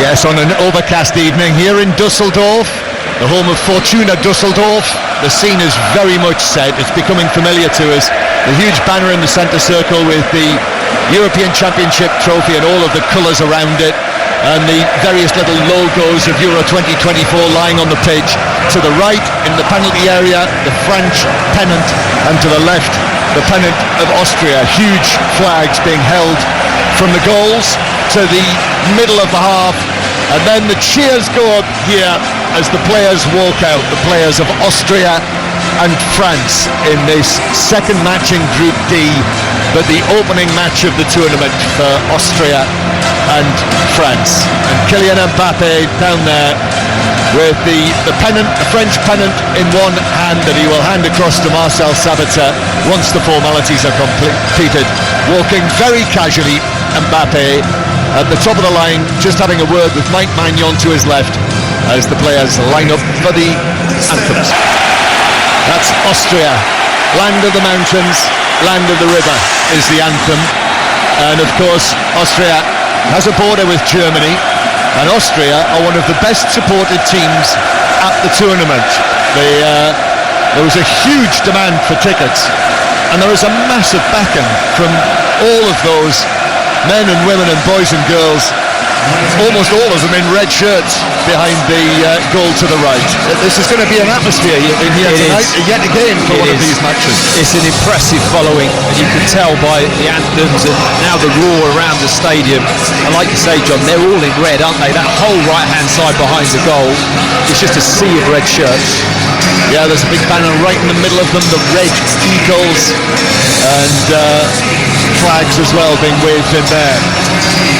Yes, on an overcast evening here in Dusseldorf, the home of Fortuna Dusseldorf. The scene is very much set. It's becoming familiar to us. The huge banner in the centre circle with the European Championship trophy and all of the colours around it, and the various little logos of Euro 2024 lying on the pitch. To the right, in the penalty area, the French pennant, and to the left, the pennant of Austria. Huge flags being held from the goals to the middle of the half, and then the cheers go up here as the players walk out, the players of Austria and France in this second match in Group D, but the opening match of the tournament for Austria and France. And Kylian Mbappe down there with the pennant, the French pennant in one hand, that he will hand across to Marcel Sabitzer once the formalities are completed. Walking very casually, Mbappe at the top of the line, just having a word with Mike Maignan to his left as the players line up for the anthems. That's Austria. Land of the mountains, land of the river is the anthem. And of course, Austria has a border with Germany, and Austria are one of the best supported teams at the tournament. There was a huge demand for tickets, and there is a massive backing from all of those men and women and boys and girls, almost all of them in red shirts behind the goal to the right. This is going to be an atmosphere in here tonight, yet again, for one of these matches. It's an impressive following, and you can tell by the anthems and now the roar around the stadium. And like you say, John, they're all in red, aren't they? That whole right-hand side behind the goal, it's just a sea of red shirts. Yeah, there's a big banner right in the middle of them, the red eagles, and flags as well being waved in there.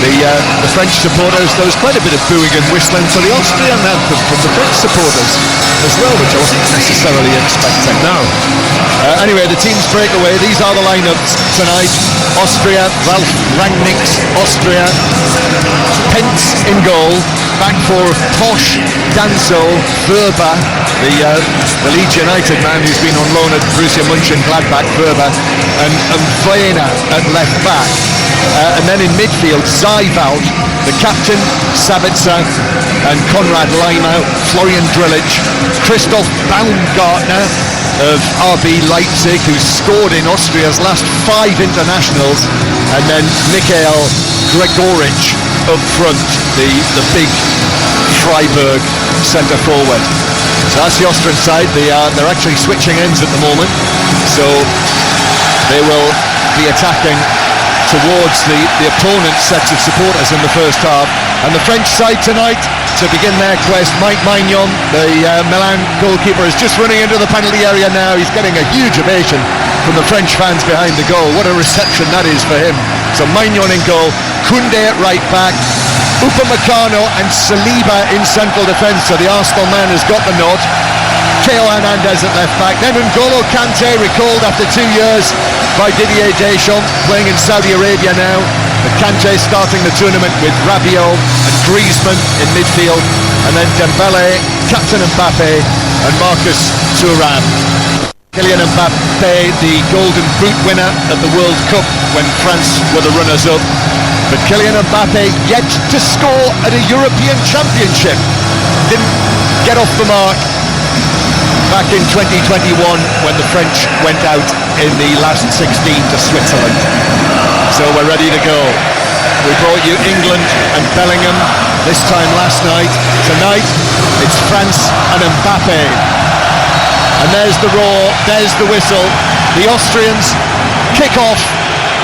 The French supporters, there was quite a bit of booing and whistling for the Austrian anthem from the French supporters as well, which I wasn't necessarily expecting. No. Anyway, the teams break away. These are the lineups tonight. Austria, Ralf Rangnick's Austria. Pence in goal. Back four of Posch, Danso, Wöber, the Leeds United man who's been on loan at Borussia Mönchengladbach, Wöber, and Wiener at left back. And then in midfield, Zeiwald, the captain, Sabitzer, and Konrad Laimer, Florian Drillic, Christoph Baumgartner of RB Leipzig, who scored in Austria's last 5 internationals, and then Mikhail Gregoric up front, the big Freiburg centre forward. So that's the Austrian side. They're actually switching ends at the moment, so they will be attacking towards the opponent's sets of supporters in the first half. And the French side tonight, to begin their quest, Mike Maignan, the Milan goalkeeper, is just running into the penalty area now. He's getting a huge ovation from the French fans behind the goal. What a reception that is for him. So Maignan in goal, Koundé at right back, Upamecano and Saliba in central defence. So the Arsenal man has got the nod. Theo Hernandez at left back. Then N'Golo Kante, recalled after 2 years by Didier Deschamps, playing in Saudi Arabia now. But Kante starting the tournament with Rabiot and Griezmann in midfield. And then Dembele, Captain Mbappe and Marcus Thuram. Kylian Mbappe, the Golden Boot winner at the World Cup when France were the runners-up. But Kylian Mbappe yet to score at a European Championship. Didn't get off the mark back in 2021 when the French went out in the last 16 to Switzerland. So we're ready to go. We brought you England and Bellingham this time last night. Tonight it's France and Mbappe. And there's the roar, there's the whistle. The Austrians kick off,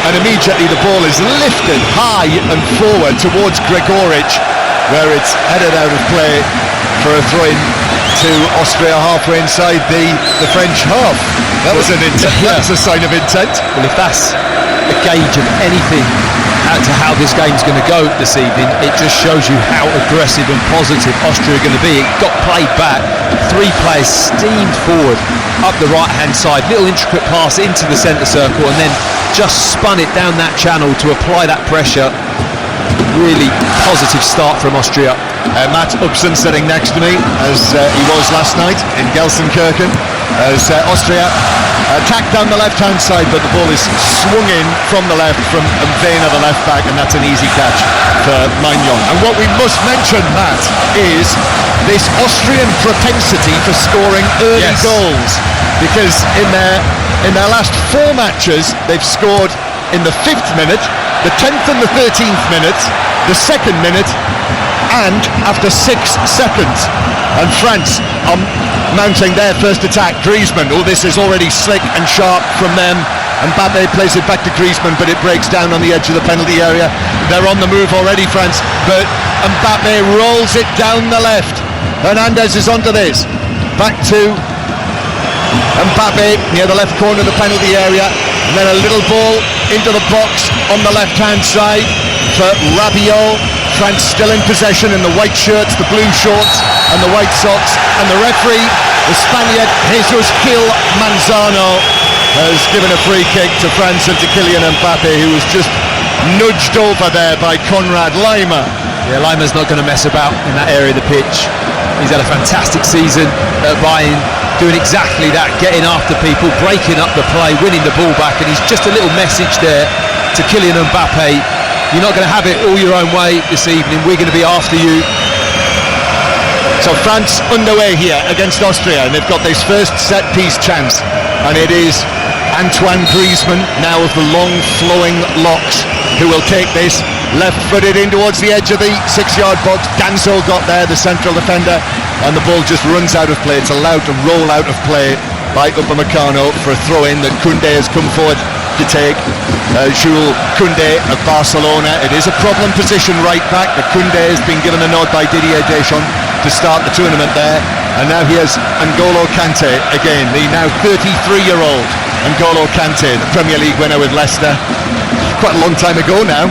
and immediately the ball is lifted high and forward towards Gregoric, where it's headed out of play for a throw-in to Austria halfway inside the French half. That was an intent. Yeah. That's a sign of intent. Well, if that's a gauge of anything as to how this game's going to go this evening, it just shows you how aggressive and positive Austria are going to be. It got played back, 3 players steamed forward up the right-hand side, little intricate pass into the centre circle, and then just spun it down that channel to apply that pressure. Really positive start from Austria. Matt Upson sitting next to me, as he was last night in Gelsenkirchen, as Austria Attack down the left-hand side, but the ball is swung in from the left from Mvena, the left-back, and that's an easy catch for Magnon. And what we must mention, Matt, is this Austrian propensity for scoring early goals. Because in their last 4 matches, they've scored in the 5th minute, the 10th and the 13th minute, the 2nd minute, and after 6 seconds. And France are mounting their first attack. Griezmann, this is already slick and sharp from them. Mbappe plays it back to Griezmann, but it breaks down on the edge of the penalty area. They're on the move already, France, but Mbappe rolls it down the left. Hernandez is onto this. Back to Mbappe near the left corner of the penalty area, and then a little ball into the box on the left-hand side for Rabiot. France still in possession in the white shirts, the blue shorts and the white socks, and the referee, the Spaniard Jesus Gil Manzano, has given a free kick to France and to Kylian Mbappe, who was just nudged over there by Konrad Laimer. Yeah, Laimer's not going to mess about in that area of the pitch. He's had a fantastic season at Bayern, doing exactly that, getting after people, breaking up the play, winning the ball back, and he's just a little message there to Kylian Mbappe. You're not going to have it all your own way this evening. We're going to be after you. So France underway here against Austria, and they've got this first set-piece chance, and it is Antoine Griezmann, now of the long flowing locks, who will take this left-footed in towards the edge of the 6-yard box. Danso got there, the central defender, and the ball just runs out of play. It's allowed to roll out of play by Upamecano for a throw-in that Koundé has come forward to take. Jules Koundé of Barcelona. It is a problem position right back, but Koundé has been given a nod by Didier Deschamps to start the tournament there, and now he has N'Golo Kanté again, the now 33-year-old N'Golo Kanté, the Premier League winner with Leicester quite a long time ago now,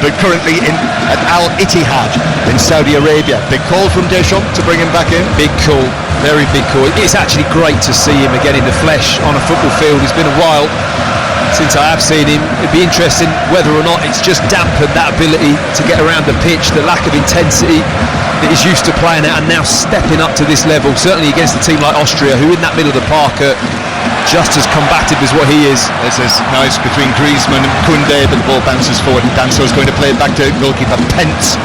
but currently at Al Ittihad in Saudi Arabia. Big call from Deschamps to bring him back in. Big call, very big call. It's actually great to see him again in the flesh on a football field. It's been a while since I have seen him. It'd be interesting whether or not it's just dampened that ability to get around the pitch, the lack of intensity that he's used to playing at, and now stepping up to this level, certainly against a team like Austria, who in that middle of the park are just as combative as what he is. This is nice between Griezmann and Koundé, but the ball bounces forward, and Danso's going to play it back to goalkeeper Pence,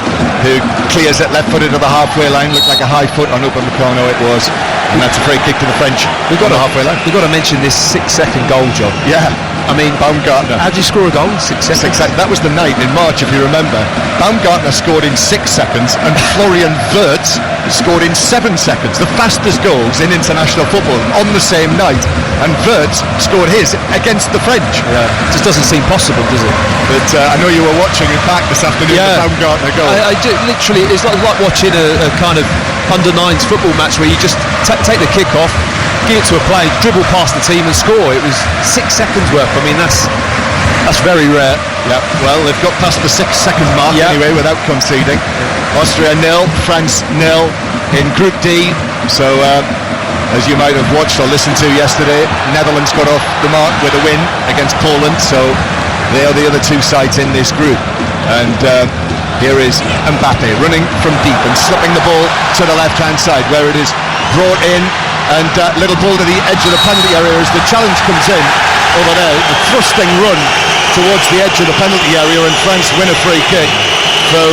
who clears it left-footed to the halfway line. Looked like a high foot on Upamecano, it was, and that's a free kick to the French. We've got the halfway line. We've got to mention this 6-second goal, John. Yeah. I mean, Baumgartner. How did you score a goal in 6 seconds? That was the night in March, if you remember. Baumgartner scored in 6 seconds, and Florian Wirtz scored in 7 seconds. The fastest goals in international football on the same night. And Wirtz scored his against the French. Yeah, it just doesn't seem possible, does it? But I know you were watching it back this afternoon. The Baumgartner goal. I do, literally, it's like watching a kind of under-9s football match where you just take the kick off, give it to a player, dribble past the team and score. It was 6 seconds worth. I mean, that's very rare. Yeah, well, they've got past the 6-second mark anyway without conceding. Austria 0, France 0 in Group D. So as you might have watched or listened to yesterday, Netherlands got off the mark with a win against Poland, so they are the other two sides in this group. And here is Mbappe running from deep and slipping the ball to the left-hand side, where it is brought in, and little ball to the edge of the penalty area as the challenge comes in over there. The thrusting run towards the edge of the penalty area, and France win a free kick for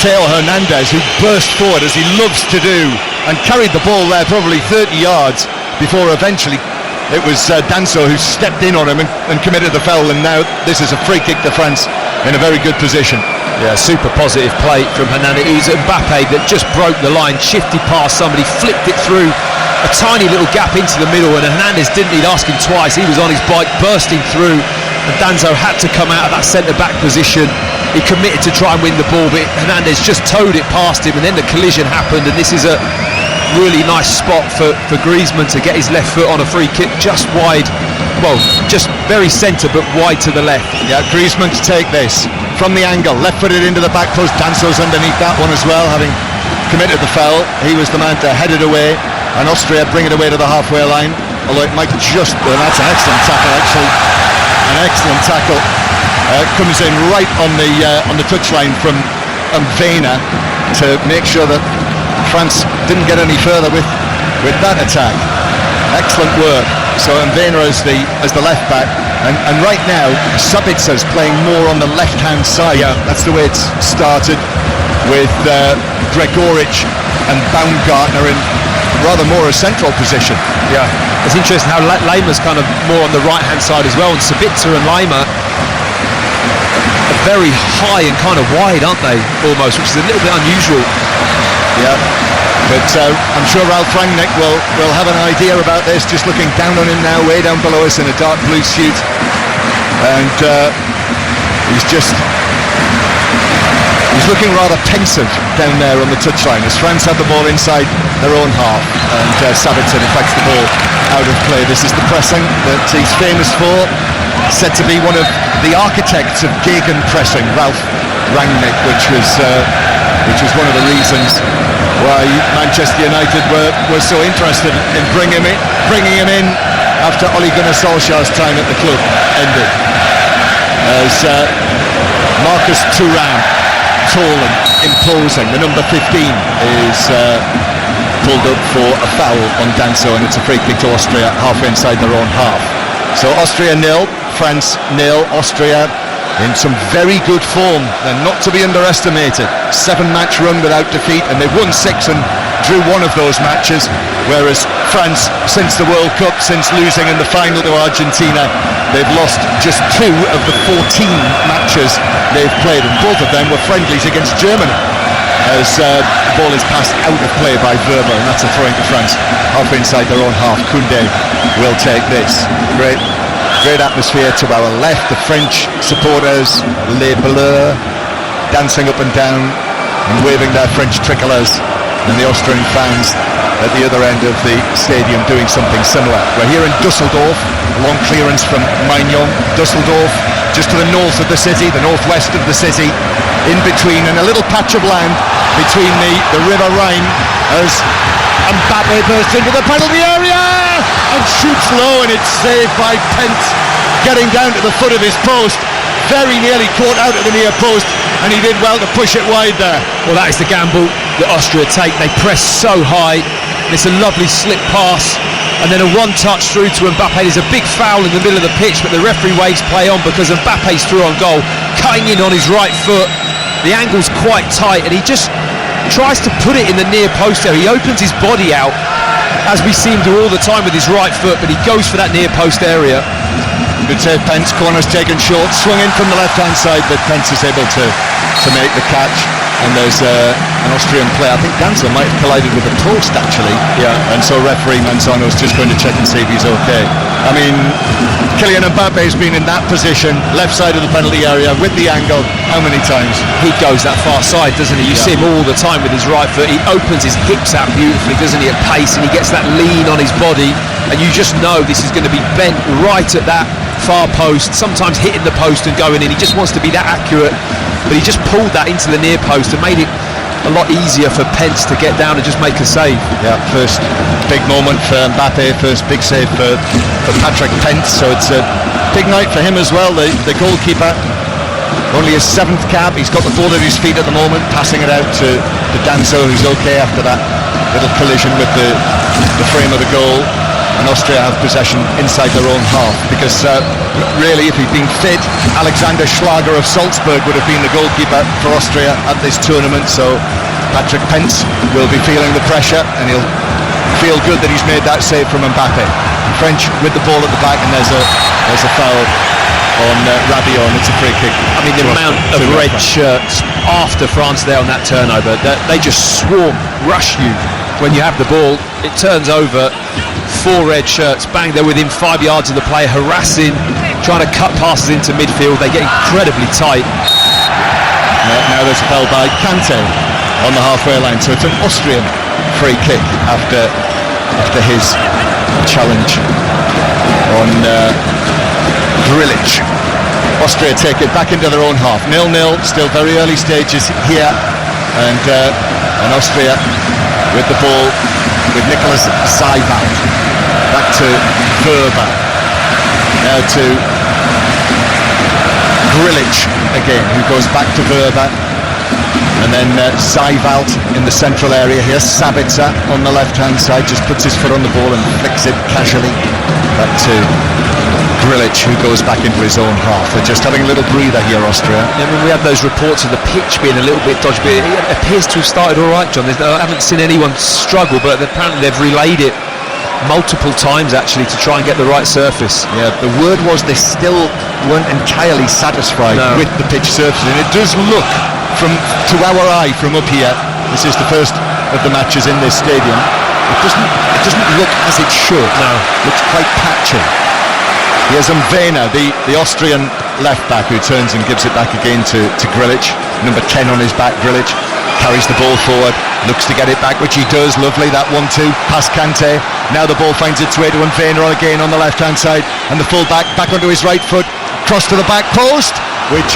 Theo Hernandez, who burst forward as he loves to do and carried the ball there probably 30 yards before eventually it was Danso who stepped in on him and committed the foul, and now this is a free kick to France in a very good position. Yeah, super positive play from Hernandez. It was Mbappe that just broke the line, shifted past somebody, flipped it through a tiny little gap into the middle, and Hernandez didn't need asking twice. He was on his bike, bursting through, and Danso had to come out of that centre-back position. He committed to try and win the ball, but Hernandez just towed it past him, and then the collision happened, and this is a really nice spot for Griezmann to get his left foot on a free kick just wide, well, just very centre but wide to the left. Yeah, Griezmann to take this from the angle, left-footed into the back post. Danso's underneath that one as well, having committed the foul. He was the man to head it away, and Austria bring it away to the halfway line, although it might just, well, that's an excellent tackle actually, an excellent tackle. Comes in right on the touchline from Mvena to make sure that France didn't get any further with that attack. Excellent work So Mbena as the left back, and right now Sabitza's playing more on the left-hand side. Yeah. That's the way it's started, with Gregoric and Baumgartner in rather more a central position. Yeah, it's interesting how Laimer's kind of more on the right-hand side as well, and Sabitzer and Laimer are very high and kind of wide, aren't they, almost, which is a little bit unusual. Yeah, but I'm sure Ralph Rangnick will have an idea about this, just looking down on him now, way down below us in a dark blue suit, and he's looking rather pensive down there on the touchline as France have the ball inside their own half, and Sabitzer deflects the ball out of play. This is the pressing that he's famous for, said to be one of the architects of gegenpressing, Ralph Rangnick, which was one of the reasons why Manchester United were so interested in bringing him in after Ole Gunnar Solskjaer's time at the club ended. As Marcus Thuram, tall and imposing, the number 15, is pulled up for a foul on Danso, and it's a free kick to Austria halfway inside their own half. So Austria 0, France 0. Austria in some very good form. They're not to be underestimated. 7-match run without defeat, and they've won 6 and drew 1 of those matches, whereas France, since the World Cup, since losing in the final to Argentina, they've lost just 2 of the 14 matches they've played, and both of them were friendlies against Germany, as the ball is passed out of play by Verba, and that's a throw into France half inside their own half. Koundé will take this. Great atmosphere to our left, the French supporters, Les Bleus, dancing up and down and waving their French tricolours, and the Austrian fans at the other end of the stadium doing something similar. We're here in Dusseldorf, a long clearance from Magnon. Dusseldorf, just to the north of the city, the northwest of the city, in between, and a little patch of land between the River Rhine, as Mbappe bursts into the penalty area and shoots low, and it's saved by Pence, getting down to the foot of his post, very nearly caught out at the near post, and he did well to push it wide there. Well, that is the gamble that Austria take. They press so high, and it's a lovely slip pass, and then a one-touch through to Mbappe. There's a big foul in the middle of the pitch, but the referee waves play on because Mbappe's through on goal, cutting in on his right foot. The angle's quite tight, and he just tries to put it in the near post there. He opens his body out, as we see him do all the time with his right foot, but he goes for that near post area. Good save, Pence. Corner's taken short, swung in from the left-hand side, but Pence is able to make the catch. And there's an Austrian player, I think Danzo might have collided with a post actually. Yeah. And so referee Manzano's just going to check and see if he's okay. I mean, Kylian Mbappe's been in that position, left side of the penalty area with the angle, how many times? He goes that far side, doesn't he? You see him all the time with his right foot. He opens his hips out beautifully, doesn't he, at pace, and he gets that lean on his body, and you just know this is going to be bent right at that far post, sometimes hitting the post and going in. He just wants to be that accurate, but he just pulled that into the near post and made it a lot easier for Pence to get down and just make a save. Yeah, first big moment for Mbappe, first big save for Patrick Pence, so it's a big night for him as well, the goalkeeper. Only his 7th cap, he's got the ball at his feet at the moment, passing it out to Danso, who's okay after that little collision with the frame of the goal. And Austria have possession inside their own half, because really, if he'd been fit, Alexander Schlager of Salzburg would have been the goalkeeper for Austria at this tournament. So Patrick Pence will be feeling the pressure, and he'll feel good that he's made that save from Mbappe. French with the ball at the back, and there's a foul on Rabiot, and it's a free kick. I mean, the amount of red shirts after France there on that turnover, they just swarm, rush you when you have the ball. It turns over, 4 red shirts, bang, they're within 5 yards of the player, harassing, trying to cut passes into midfield. They get incredibly tight. Now there's a foul by Kante on the halfway line, so it's an Austrian free kick after his challenge on Grilic. Austria take it back into their own half, 0-0, still very early stages here, and Austria with the ball with Nicolas Seibert, back to Verba, now to Grilic again, who goes back to Verba, and then Seibert in the central area here. Sabitzer on the left hand side just puts his foot on the ball and flicks it casually Back to Grilic, who goes back into his own half. They're just having a little breather here, Austria. I mean, we have those reports of the pitch being a little bit dodgy, but it appears to have started all right, John. I haven't seen anyone struggle, but apparently they've relayed it multiple times actually to try and get the right surface. Yeah, the word was they still weren't entirely satisfied with the pitch surface, and it does look to our eye from up here. This is the first of the matches in this stadium. It doesn't look as it should. No, it looks quite patchy. Here's Mvena, the Austrian left back, who turns and gives it back again to Grilic. Number 10 on his back, Grilic carries the ball forward, looks to get it back, which he does. Lovely, that 1-2 past Kante. Now the ball finds its way to Mvena again on the left hand side, and the full back onto his right foot, cross to the back post, which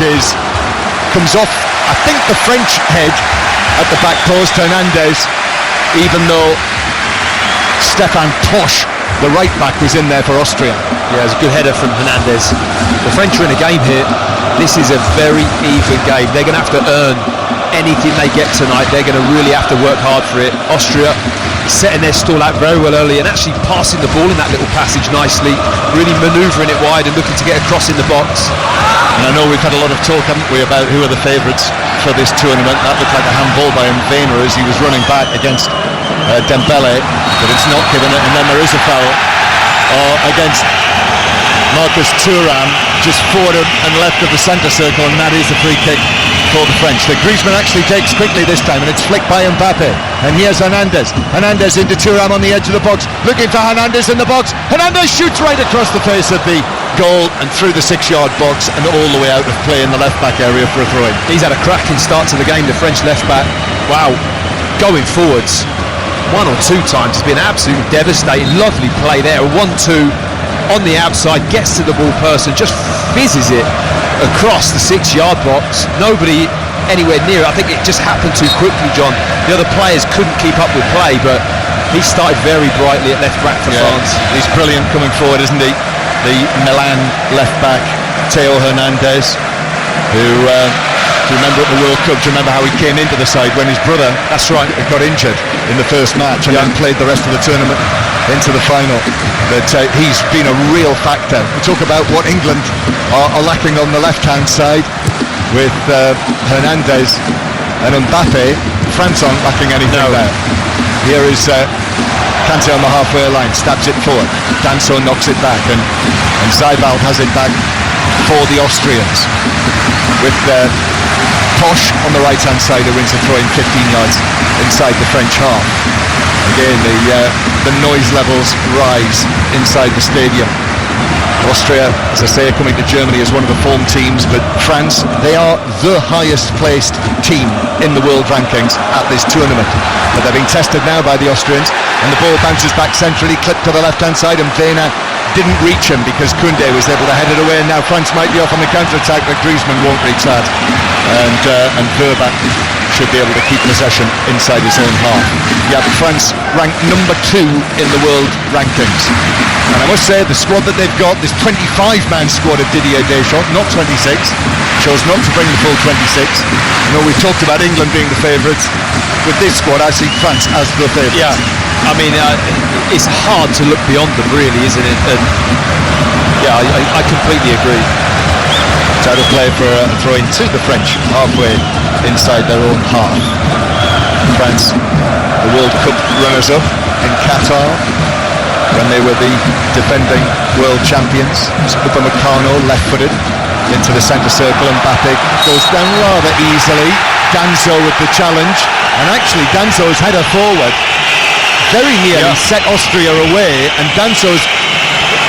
comes off, I think, the French head at the back post, Hernandez, even though Stefan Posch, the right back, was in there for Austria. Yeah, it's a good header from Hernandez. The French are in a game here. This is a very even game. They're going to have to earn anything they get tonight. They're going to really have to work hard for it. Austria setting their stall out very well early and actually passing the ball in that little passage nicely, really manoeuvring it wide and looking to get across in the box. And I know we've had a lot of talk, haven't we, about who are the favourites for this tournament. That looked like a handball by Mvena as he was running back against Dembele, but it's not given it, and then there is a foul against Marcus Thuram, just forward and left of the centre circle, and that is a free kick for the French. The Griezmann actually takes quickly this time, and it's flicked by Mbappe. And here's Hernandez. Hernandez into Thuram on the edge of the box, looking for Hernandez in the box. Hernandez shoots right across the face of the goal and through the 6-yard box and all the way out of play in the left-back area for a throw-in. He's had a cracking start to the game, the French left-back. Wow, going forwards one or two times has been absolutely devastating. Lovely play there, a 1-2 on the outside, gets to the ball person, just fizzes it across the 6-yard box. Nobody anywhere near it. I think it just happened too quickly, John. The other players couldn't keep up with play, but he started very brightly at left back for France. He's brilliant coming forward, isn't he? The Milan left back, Theo Hernandez, who do you remember at the World Cup, do you remember how he came into the side when his brother, that's right, got injured in the first match and then played the rest of the tournament into the final. But he's been a real factor. We talk about what England are lacking on the left hand side with Hernandez and Mbappe. France aren't lacking anything there. Here is Kante on the halfway line, stabs it forward. Danso knocks it back, and Zeibald has it back for the Austrians with Posch on the right hand side, who wins the throw in 15 yards inside the French half. Again, the noise levels rise inside the stadium. Austria, as I say, are coming to Germany as one of the form teams, but France, they are the highest placed team in the world rankings at this tournament. But they're being tested now by the Austrians, and the ball bounces back centrally, clipped to the left hand side, and Mvena didn't reach him because Koundé was able to head it away, and now France might be off on the counter-attack, but Griezmann won't reach that, and Verba should be able to keep possession inside his own half. Yeah, France ranked number 2 in the world rankings, and I must say the squad that they've got, this 25-man squad of Didier Deschamps, not 26, chose not to bring the full 26. You know, we've talked about England being the favourites. With this squad, I see France as the favourites. Yeah, I mean, it's hard to look beyond them, really, isn't it? And yeah, I completely agree. It's out of play for a throw-in to the French, halfway inside their own half. France, the World Cup runners-up in Qatar, when they were the defending world champions. Upamecano, left-footed, into the centre circle, and Mbappe goes down rather easily. Danso with the challenge, and actually Danso's header forward very nearly set Austria away, and Danso's,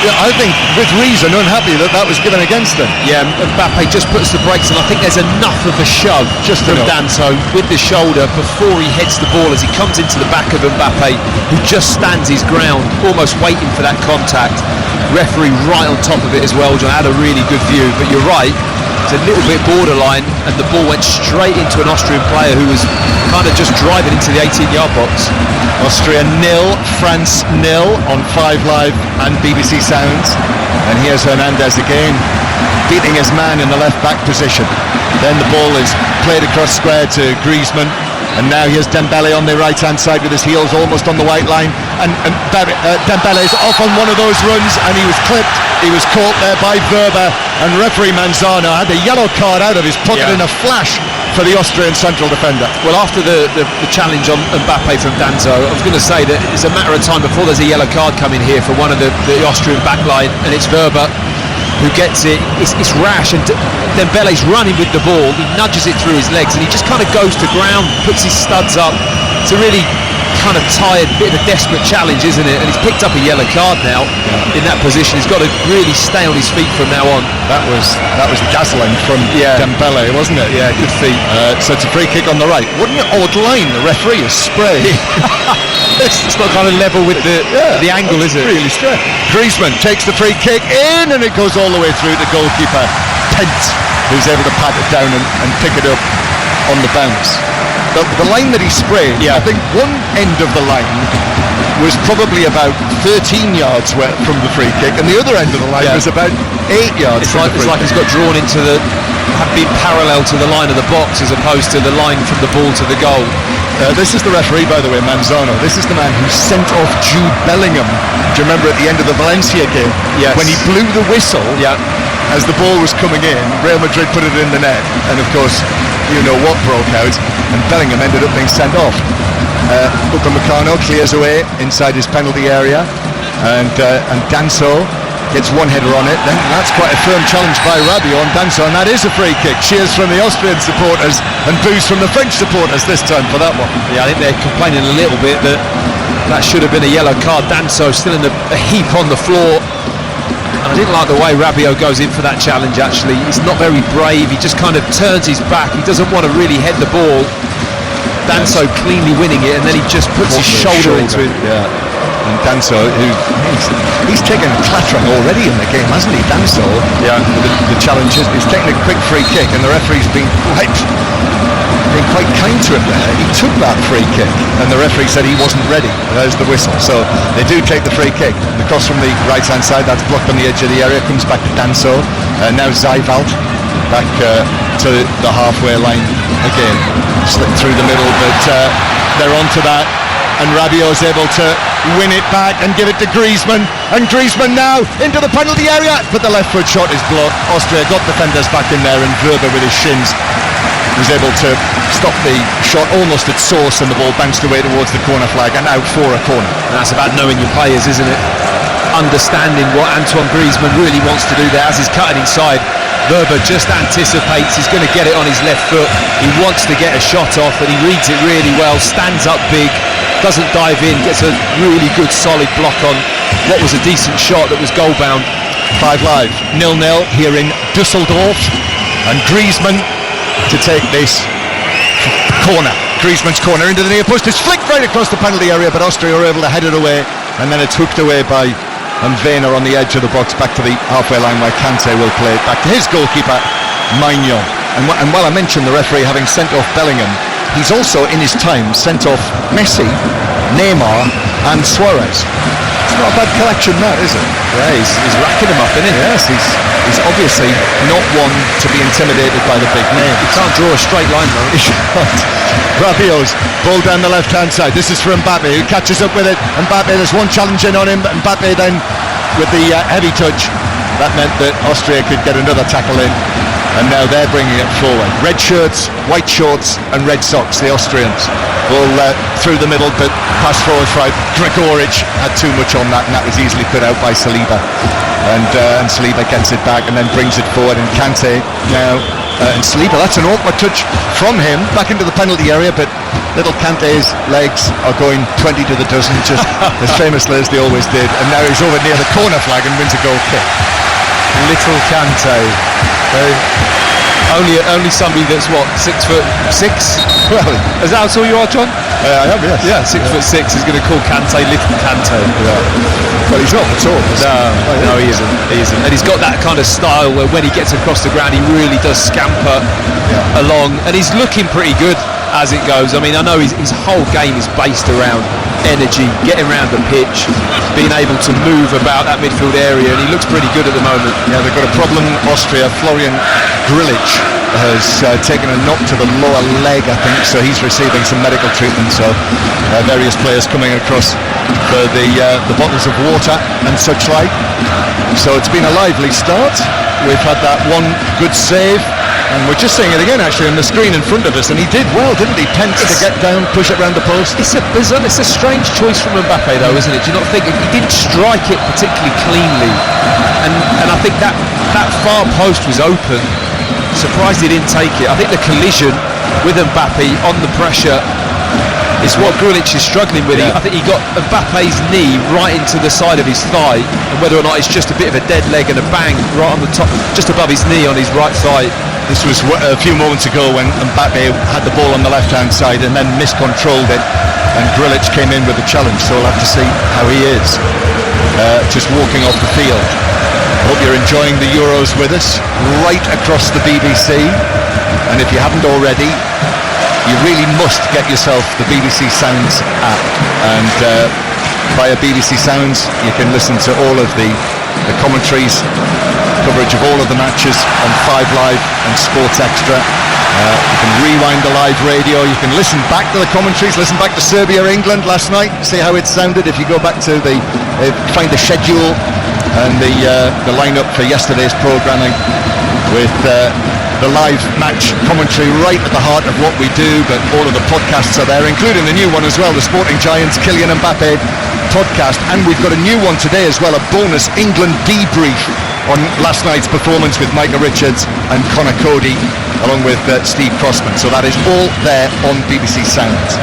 I think with reason, unhappy that was given against them. Yeah, Mbappe just puts the brakes on. I think there's enough of a shove just from Danso with the shoulder before he heads the ball as he comes into the back of Mbappe, who just stands his ground, almost waiting for that contact. Referee right on top of it as well, John, had a really good view, but you're right, it's a little bit borderline, and the ball went straight into an Austrian player who was kind of just driving into the 18-yard box. Austria 0, France 0 on 5 Live and BBC Sounds. And here's Hernandez again, beating his man in the left back position. Then the ball is played across square to Griezmann, And now here's Dembele on the right-hand side with his heels almost on the white line. And Dembele's off on one of those runs, and he was clipped. He was caught there by Wöber, and referee Manzano had the yellow card out of his pocket in a flash for the Austrian central defender. Well, after the challenge on Mbappe from Danzo, I was going to say that it's a matter of time before there's a yellow card coming here for one of the Austrian backline, and it's Wöber who gets it. It's rash, and Dembele's running with the ball. He nudges it through his legs, and he just kind of goes to ground, puts his studs up. It's a really kind of tired, bit of a desperate challenge, isn't it? And he's picked up a yellow card now in that position. He's got to really stay on his feet from now on. That was dazzling from Dembele, wasn't it? Yeah, good feet. So it's a free kick on the right. What an odd line the referee has sprayed. It's not kind of level with the angle, is it? Really straight. Griezmann takes the free kick in, and it goes all the way through to goalkeeper Pence, who's able to pat it down and pick it up on the bounce. The line that he sprayed, I think one end of the line was probably about 13 yards from the free kick, and the other end of the line was about 8 yards from the free kick. It's like he's got drawn into been parallel to the line of the box as opposed to the line from the ball to the goal. This is the referee, by the way, Manzano. This is the man who sent off Jude Bellingham. Do you remember at the end of the Valencia game? Yes. When he blew the whistle as the ball was coming in, Real Madrid put it in the net, and of course, you know what broke out, and Bellingham ended up being sent off. Upamecano clears away inside his penalty area, and Danso gets one header on it. Then that's quite a firm challenge by Rabiot on Danso, and that is a free kick. Cheers from the Austrian supporters and boos from the French supporters this time for that one. Yeah, I think they're complaining a little bit that should have been a yellow card. Danso still in a heap on the floor. And I didn't like the way Rabiot goes in for that challenge, actually. He's not very brave. He just kind of turns his back. He doesn't want to really head the ball. Danso cleanly winning it, and then he just puts his shoulder into it. Yeah. And Danso, he's taken a clattering already in the game, hasn't he? Danso, the challenge is taking a quick free kick, and the referee's been quite kind to him there. He took that free kick, and the referee said he wasn't ready. There's the whistle. So they do take the free kick. The cross from the right-hand side, that's blocked on the edge of the area, comes back to Danso. Now Zijveld back to the halfway line again. Slipped through the middle, but they're onto that. And Rabiot's able to win it back and give it to Griezmann. And Griezmann now into the penalty area, but the left foot shot is blocked. Austria got defenders back in there, and Wöber with his shins was able to stop the shot almost at source, and the ball bounced away towards the corner flag and out for a corner. And that's about knowing your players, isn't it? Understanding what Antoine Griezmann really wants to do there as he's cutting inside. Wöber just anticipates he's going to get it on his left foot. He wants to get a shot off, and he reads it really well, stands up big, doesn't dive in, gets a really good solid block on what was a decent shot that was goal bound. 5 Live, 0-0 here in Dusseldorf, and Griezmann to take this corner. Griezmann's corner into the near post. It's flicked right across the penalty area, but Austria are able to head it away, and then it's hooked away by Werner on the edge of the box back to the halfway line, where Kante will play it back to his goalkeeper Maignan. And while I mentioned the referee having sent off Bellingham, he's also in his time sent off Messi, Neymar and Suarez. It's not a bad collection, that, is it? Yeah, he's racking them up, isn't he? Yes, he's obviously not one to be intimidated by the big name. He can't draw a straight line, though. He can't. Rabiot's ball down the left-hand side. This is for Mbappe, who catches up with it. Mbappe, there's one challenge in on him, but Mbappe then with the heavy touch. That meant that Austria could get another tackle in, and now they're bringing it forward. Red shirts, white shorts and red socks, the Austrians. Ball through the middle, but pass forward for Gregoric had too much on that, and that was easily put out by Saliba. And Saliba gets it back and then brings it forward, and Kante now, and Saliba, that's an awkward touch from him, back into the penalty area, but little Kante's legs are going 20 to the dozen, just as famously as they always did, and now he's over near the corner flag and wins a goal kick. Little Kante. Only somebody that's what, 6'6"? Well, is that how tall you are, John? I am, yes. Yeah, 6'6" is going to call Kante Little Kante. Yeah. Well, he's not at all. No, he isn't. And he's got that kind of style where when he gets across the ground, he really does scamper along, and he's looking pretty good as it goes. I mean, I know his whole game is based around energy, getting around the pitch, being able to move about that midfield area, and he looks pretty good at the moment. Yeah, they've got a problem, Austria. Florian Grillitsch has taken a knock to the lower leg, I think, so he's receiving some medical treatment. So various players coming across for the bottles of water and such like. So it's been a lively start. We've had that one good save, and we're just seeing it again actually on the screen in front of us, and he did well, didn't he? Pence to get down, push it round the post. It's a strange choice from Mbappe though, isn't it? Do you not think he didn't strike it particularly cleanly, and I think that far post was open. Surprised he didn't take it. I think the collision with Mbappe on the pressure is what Grulic is struggling with. Yeah. I think he got Mbappe's knee right into the side of his thigh, and whether or not it's just a bit of a dead leg and a bang right on the top, just above his knee on his right thigh. This was a few moments ago when Mbappe had the ball on the left-hand side and then miscontrolled it, and Grulic came in with the challenge, so we'll have to see how he is just walking off the field. Hope you're enjoying the Euros with us right across the BBC, and if you haven't already, you really must get yourself the BBC Sounds app, and via BBC Sounds you can listen to all of the commentaries, coverage of all of the matches on 5 Live and Sports Extra. You can rewind the live radio, you can listen back to the commentaries, listen back to Serbia-England last night, see how it sounded if you go back to find the schedule and the lineup for yesterday's programming with the live match commentary right at the heart of what we do. But all of the podcasts are there, including the new one as well, the Sporting Giants Kylian Mbappe podcast, and we've got a new one today as well, a bonus England debrief on last night's performance with Micah Richards and Conor Cody along with Steve Crossman. So that is all there on BBC Sounds.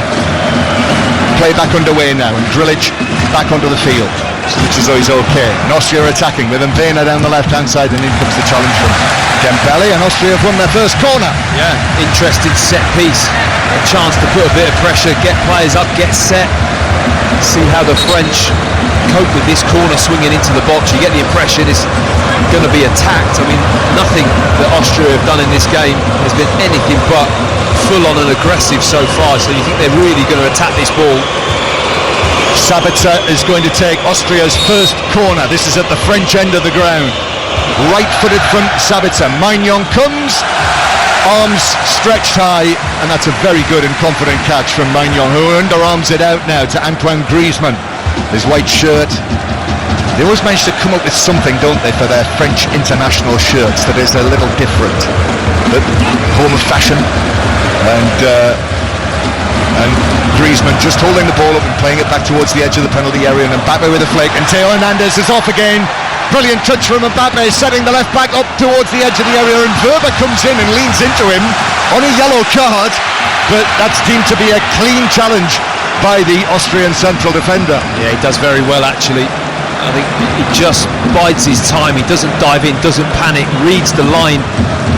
Play back underway now, and Grulic back onto the field. Looks as though he's okay. And Austria are attacking with Mbena down the left-hand side, and in comes the challenge from Dembele, and Austria have won their first corner. Yeah, interesting set piece. A chance to put a bit of pressure, get players up, get set. See how the French cope with this corner swinging into the box. You get the impression it's going to be attacked. I mean, nothing that Austria have done in this game has been anything but full-on and aggressive so far. So you think they're really going to attack this ball. Sabitzer is going to take Austria's first corner. This is at the French end of the ground. Right-footed from Sabitzer. Maignan comes, arms stretched high, and that's a very good and confident catch from Maignan, who underarms it out now to Antoine Griezmann. His white shirt. They always manage to come up with something, don't they, for their French international shirts that is a little different. But home of fashion. And Griezmann just holding the ball up and playing it back towards the edge of the penalty area, and Mbappe with a flick, and Theo Hernandez is off again. Brilliant touch from Mbappe, setting the left back up towards the edge of the area, and Wöber comes in and leans into him on a yellow card, but that's deemed to be a clean challenge by the Austrian central defender. Yeah, he does very well actually. I think he just bides his time, he doesn't dive in, doesn't panic, reads the line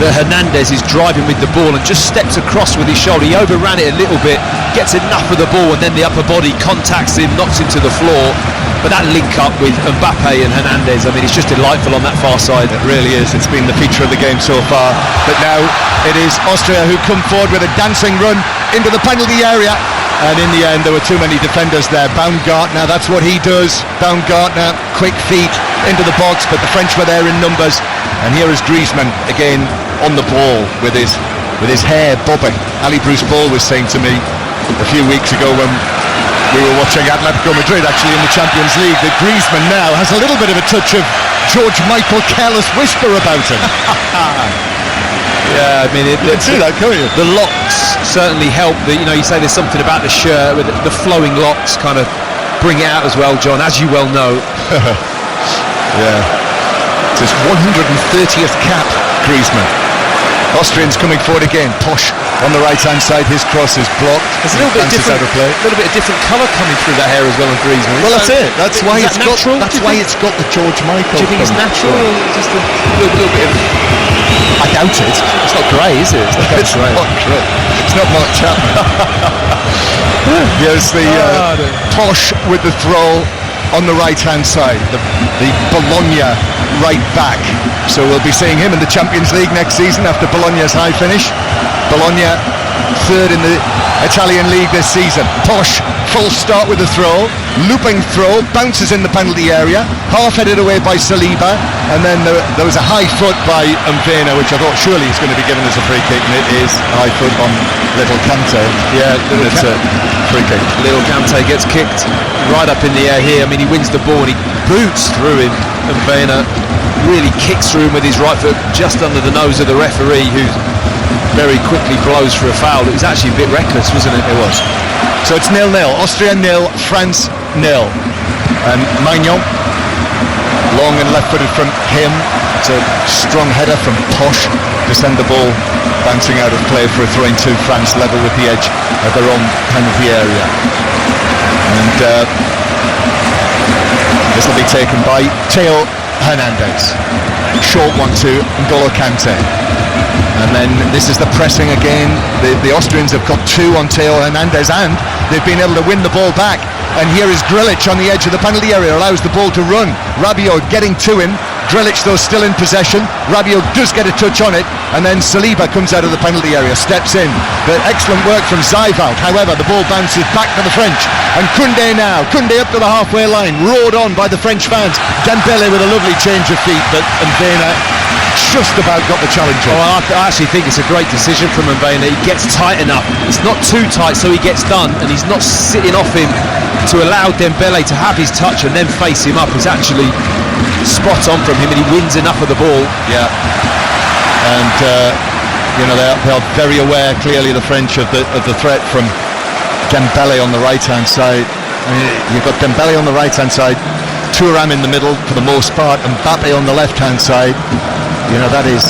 that Hernandez is driving with the ball and just steps across with his shoulder. He overran it a little bit, gets enough of the ball, and then the upper body contacts him, knocks him to the floor. But that link up with Mbappe and Hernandez, I mean, it's just delightful on that far side. It really is. It's been the feature of the game so far. But now it is Austria who come forward with a dancing run into the penalty area. And in the end, there were too many defenders there. Baumgartner, that's what he does. Baumgartner, quick feet into the box, but the French were there in numbers. And here is Griezmann again on the ball with his hair bobbing. Ali Bruce Ball was saying to me a few weeks ago when we were watching Atletico Madrid actually in the Champions League that Griezmann now has a little bit of a touch of George Michael careless whisper about him. Yeah, I mean, you can see that, can't you? The locks certainly help. You say there's something about the shirt with the flowing locks kind of bring it out as well, John, as you well know. Yeah. It's his 130th cap, Griezmann. Austrians coming forward again. Posh on the right-hand side. His cross is blocked. There's a little bit different. A little bit of different colour coming through that hair as well on Griezmann. Well, that's it. That's why it's natural. That's why it's got the George Michael. Do you think it's natural? Or just a little bit of... I doubt it. It's not grey, is it? It's not grey. It's not Mark Chapman. Here's the Posh with the throw on the right-hand side. The Bologna right back. So we'll be seeing him in the Champions League next season after Bologna's high finish. Bologna third in the Italian league this season. Posh, full start with the throw. looping throw, bounces in the penalty area, half-headed away by Saliba, and then there was a high foot by Mvena, which I thought surely is going to be given as a free kick, and it is a high foot on little Kante. Yeah, it's a free kick. Little Kante gets kicked right up in the air here. I mean, he wins the ball and he boots through him. Mvena really kicks through him with his right foot just under the nose of the referee, who very quickly blows for a foul. It was actually a bit reckless, wasn't it? It was. So it's 0-0. Austria 0, France 0. And Magnon, long and left-footed from him. It's a strong header from Posh to send the ball bouncing out of play for a throw-in to France, level with the edge of their own penalty area. And this will be taken by Theo Hernandez. Short one to N'Golo Kante. And then this is the pressing again. The Austrians have got two on Theo Hernandez, and they've been able to win the ball back. And here is Grilic on the edge of the penalty area, allows the ball to run. Rabiot getting to him. Grilic, though, still in possession. Rabiot does get a touch on it, and then Saliba comes out of the penalty area, steps in. But excellent work from Zayvalt. However, the ball bounces back to the French. And Koundé now. Koundé up to the halfway line, roared on by the French fans. Dembele with a lovely change of feet, but Mvena just about got the challenge on. Oh, I actually think it's a great decision from Mvena. He gets tight enough. It's not too tight, so he gets done, and he's not sitting off him to allow Dembele to have his touch and then face him up. Is actually spot on from him, and he wins enough of the ball. Yeah. And you know, they're very aware, clearly, the French, of the threat from Dembele on the right-hand side. I mean, you've got Dembele on the right-hand side, Thuram in the middle for the most part, and Mbappe on the left-hand side. You know, that is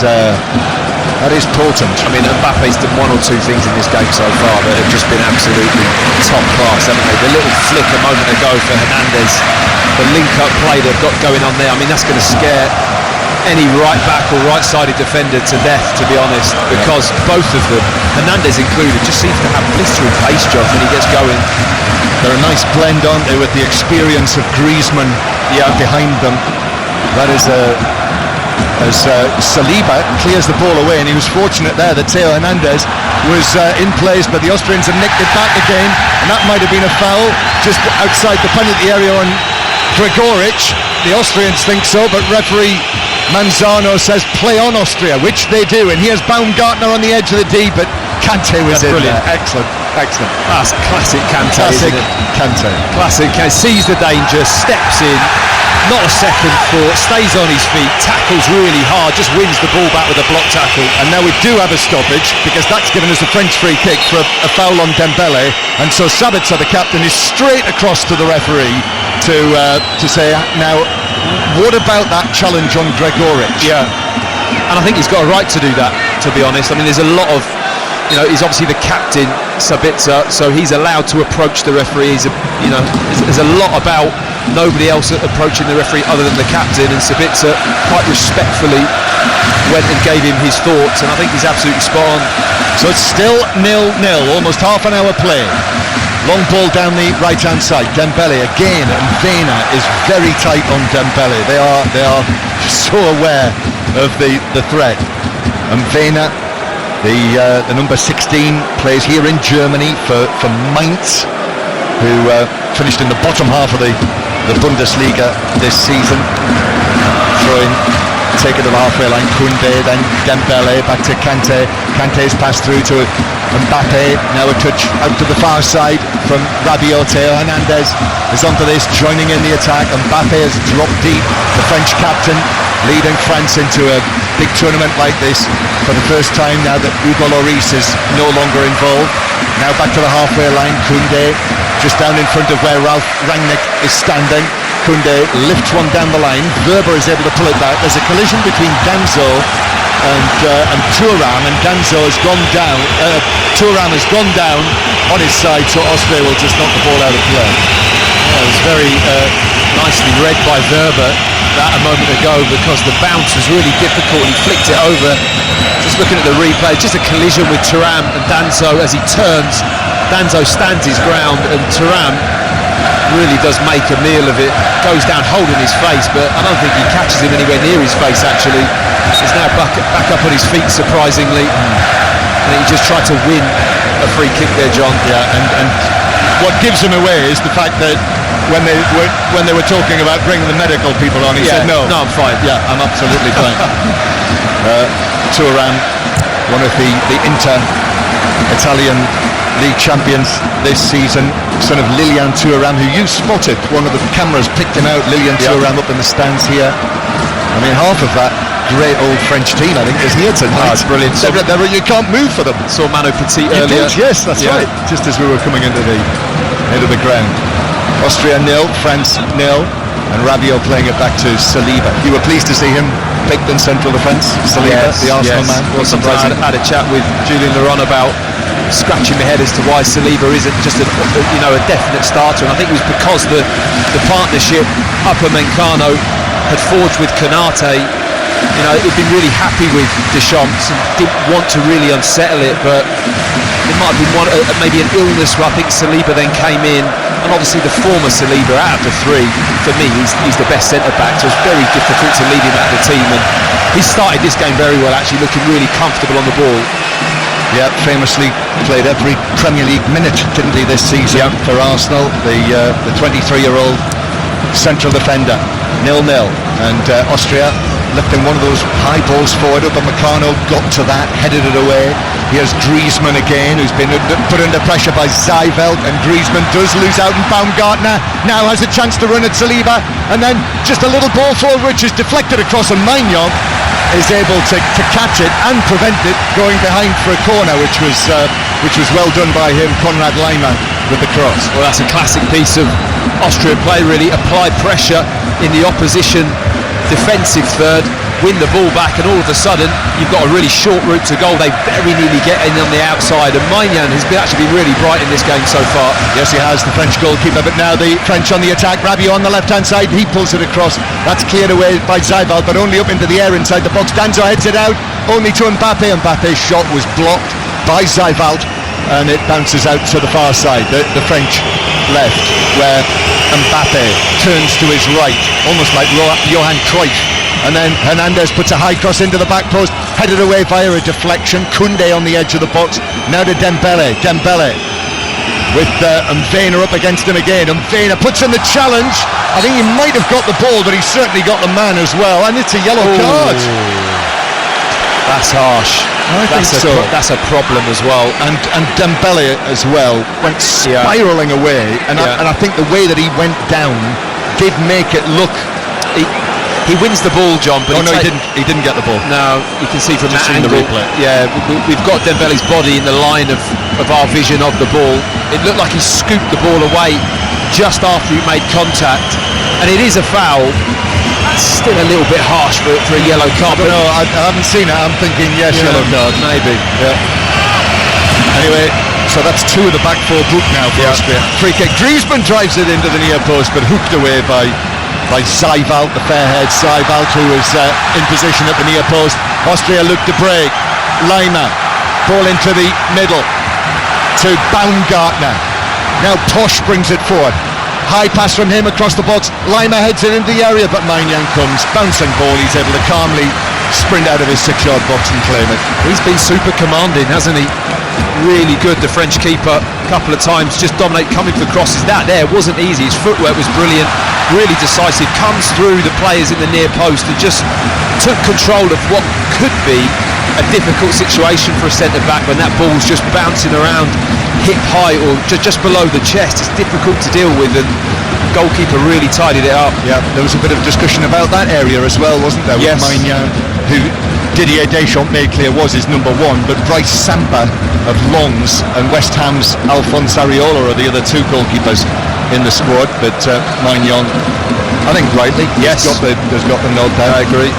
potent. I mean, Mbappe's done one or two things in this game so far that have just been absolutely top class, haven't they? The little flick a moment ago for Hernandez, the link-up play they've got going on there. I mean, that's going to scare any right-back or right-sided defender to death, to be honest, because both of them, Hernandez included, just seems to have blistering pace, John, when he gets going. They're a nice blend, aren't they, with the experience of Griezmann behind them. That is as Saliba clears the ball away, and he was fortunate there that Theo Hernandez was in place, but the Austrians have nicked it back again, and that might have been a foul just outside the penalty area on Gregoric. The Austrians think so, but referee Manzano says play on Austria, which they do, and here's Baumgartner on the edge of the D, but Kante was in brilliant. there. Excellent. That's classic Kante, Classic isn't it? Kante. Classic Kante, sees the danger, steps in, not a second thought, stays on his feet, tackles really hard, just wins the ball back with a block tackle. And now we do have a stoppage, because that's given us a French free kick for a foul on Dembele, and so Sabitzer, the captain, is straight across to the referee to say, now, what about that challenge on Gregoric? Yeah, and I think he's got a right to do that, to be honest. I mean, there's a lot of, you know, he's obviously the captain, Sabitzer, so he's allowed to approach the referee. There's a lot about nobody else approaching the referee other than the captain, and Sabitzer quite respectfully went and gave him his thoughts, and I think he's absolutely spot on. So it's still 0-0, almost half an hour play. Long ball down the right-hand side. Dembele again, and Mvena is very tight on Dembele. They are so aware of the threat. And Mvena, the number 16, plays here in Germany for Mainz, who finished in the bottom half of the Bundesliga this season. Throwing, take it to the halfway line. Koundé, then Dembele, back to Kante. Kante's passed through to Mbappe. Now a touch out to the far side from Rabiot. Theo Hernandez is onto this, joining in the attack. Mbappe has dropped deep. The French captain leading France into a big tournament like this for the first time now that Hugo Lloris is no longer involved. Now back to the halfway line. Koundé just down in front of where Ralf Rangnick is standing. Koundé lifts one down the line. Wöber is able to pull it back. There's a collision between Danso and Thuram, and Danso has gone down. Thuram has gone down on his side, so Austria will just knock the ball out of play. It was very nicely read by Wöber that a moment ago, because the bounce was really difficult. He flicked it over. Just looking at the replay, just a collision with Thuram and Danso as he turns. Danso stands his ground, and Thuram really does make a meal of it. Goes down holding his face, but I don't think he catches him anywhere near his face, actually. He's now back up on his feet, surprisingly. And he just tried to win a free kick there, John. Yeah, and what gives him away is the fact that when they were talking about bringing the medical people on. He said no. No, I'm fine. Yeah, I'm absolutely fine. Thuram, one of the Inter-Italian league champions this season, son of Lilian Thuram, who you spotted. One of the cameras picked him out. Lilian Thuram up in the stands here. I mean, half of that great old French team, I think, is here tonight. It's brilliant. You can't move for them. Saw Mano Petit You earlier. did, yes, that's right. Just as we were coming into the ground. Austria 0, France 0, and Rabiot playing it back to Saliba. You were pleased to see him picked in central defence, Saliba, the Arsenal man. Well, sometimes I had a chat with Julian Laurent about scratching my head as to why Saliba isn't just a definite starter, and I think it was because the partnership Upper Mencano had forged with Konate. He'd been really happy with Deschamps and didn't want to really unsettle it, but it might have been maybe an illness where I think Saliba then came in, and obviously the former Saliba out of the three, for me, he's the best centre-back, so it's very difficult to lead him out of the team, and he started this game very well, actually looking really comfortable on the ball. Yeah, famously played every Premier League minute, didn't he, this season for Arsenal, the 23-year-old central defender. 0-0, and Austria lifting one of those high balls forward. Upamecano got to that, headed it away. Here's Griezmann again, who's been put under pressure by Zijveld, and Griezmann does lose out, and Baumgartner now has a chance to run at Saliba, and then just a little ball forward which is deflected across, and Maignan is able to catch it and prevent it going behind for a corner, which was well done by him, Konrad Laimer, with the cross. Well, that's a classic piece of Austrian play, really. Apply pressure in the opposition defensive third, win the ball back, and all of a sudden you've got a really short route to goal. They very nearly get in on the outside, and Maignan has actually been really bright in this game so far. Yes, he has, the French goalkeeper, but now the French on the attack. Rabiot on the left-hand side, he pulls it across. That's cleared away by Zijveld, but only up into the air inside the box. Danzo heads it out, only to Mbappe. Mbappe's shot was blocked by Zijveld, and it bounces out to the far side, the French left, where Mbappe turns to his right, almost like Johan Cruyff, and then Hernandez puts a high cross into the back post, headed away via a deflection. Koundé on the edge of the box, now to Dembele with Mvena up against him again. Mvena puts in the challenge. I think he might have got the ball, but he's certainly got the man as well, and it's a yellow card. That's harsh. That's a problem as well. And Dembele as well went spiralling away, and I think the way that he went down did make it look. He wins the ball, John, but he didn't get the ball. No, you can see from just that seen angle. the replay. Yeah, we've got Dembele's body in the line of our vision of the ball. It looked like he scooped the ball away just after he made contact, and it is a foul. That's still a little bit harsh for a yellow card. I don't know, I haven't seen it. I'm thinking yes, yellow card. Maybe. Yeah. Anyway, so that's two of the back four booked now for Austria. Free kick. Griezmann drives it into the near post, but hooked away by Zijveld, the fair-haired Zijveld, who was in position at the near post. Austria look to break. Laimer, ball into the middle to Baumgartner. Now Tosh brings it forward. High pass from him across the box. Laimer heads it into the area, but Maignan comes. Bouncing ball, he's able to calmly sprint out of his 6-yard box and claim it. He's been super commanding, hasn't he? Really good, the French keeper, a couple of times, just dominate, coming for crosses. That there wasn't easy. His footwork was brilliant, really decisive, comes through the players in the near post and just took control of what could be a difficult situation for a centre-back when that ball's just bouncing around hip height or just below the chest. It's difficult to deal with, and the goalkeeper really tidied it up. Yeah, there was a bit of discussion about that area as well, wasn't there? Yes. With Maignan, who Didier Deschamps made clear was his number one, but Bryce Sampa of Lens and West Ham's Alphonse Areola are the other two goalkeepers in the squad. But Maignan, I think rightly, has got the nod there. I agree.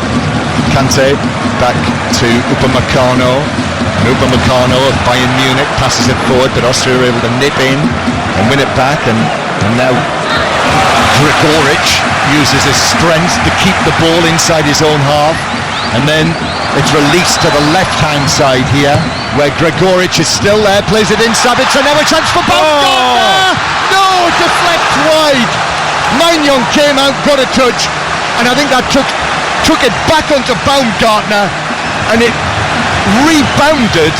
Kante back to Upamecano, and Upamecano of Bayern Munich passes it forward, but Austria are able to nip in and win it back, and now Gregoric uses his strength to keep the ball inside his own half, and then it's released to the left-hand side here, where Gregoric is still there, plays it in, Sabitzer, now a chance for Baumgartner! No, deflect wide! Maignan came out, got a touch, and I think that took it back onto Baumgartner, and it rebounded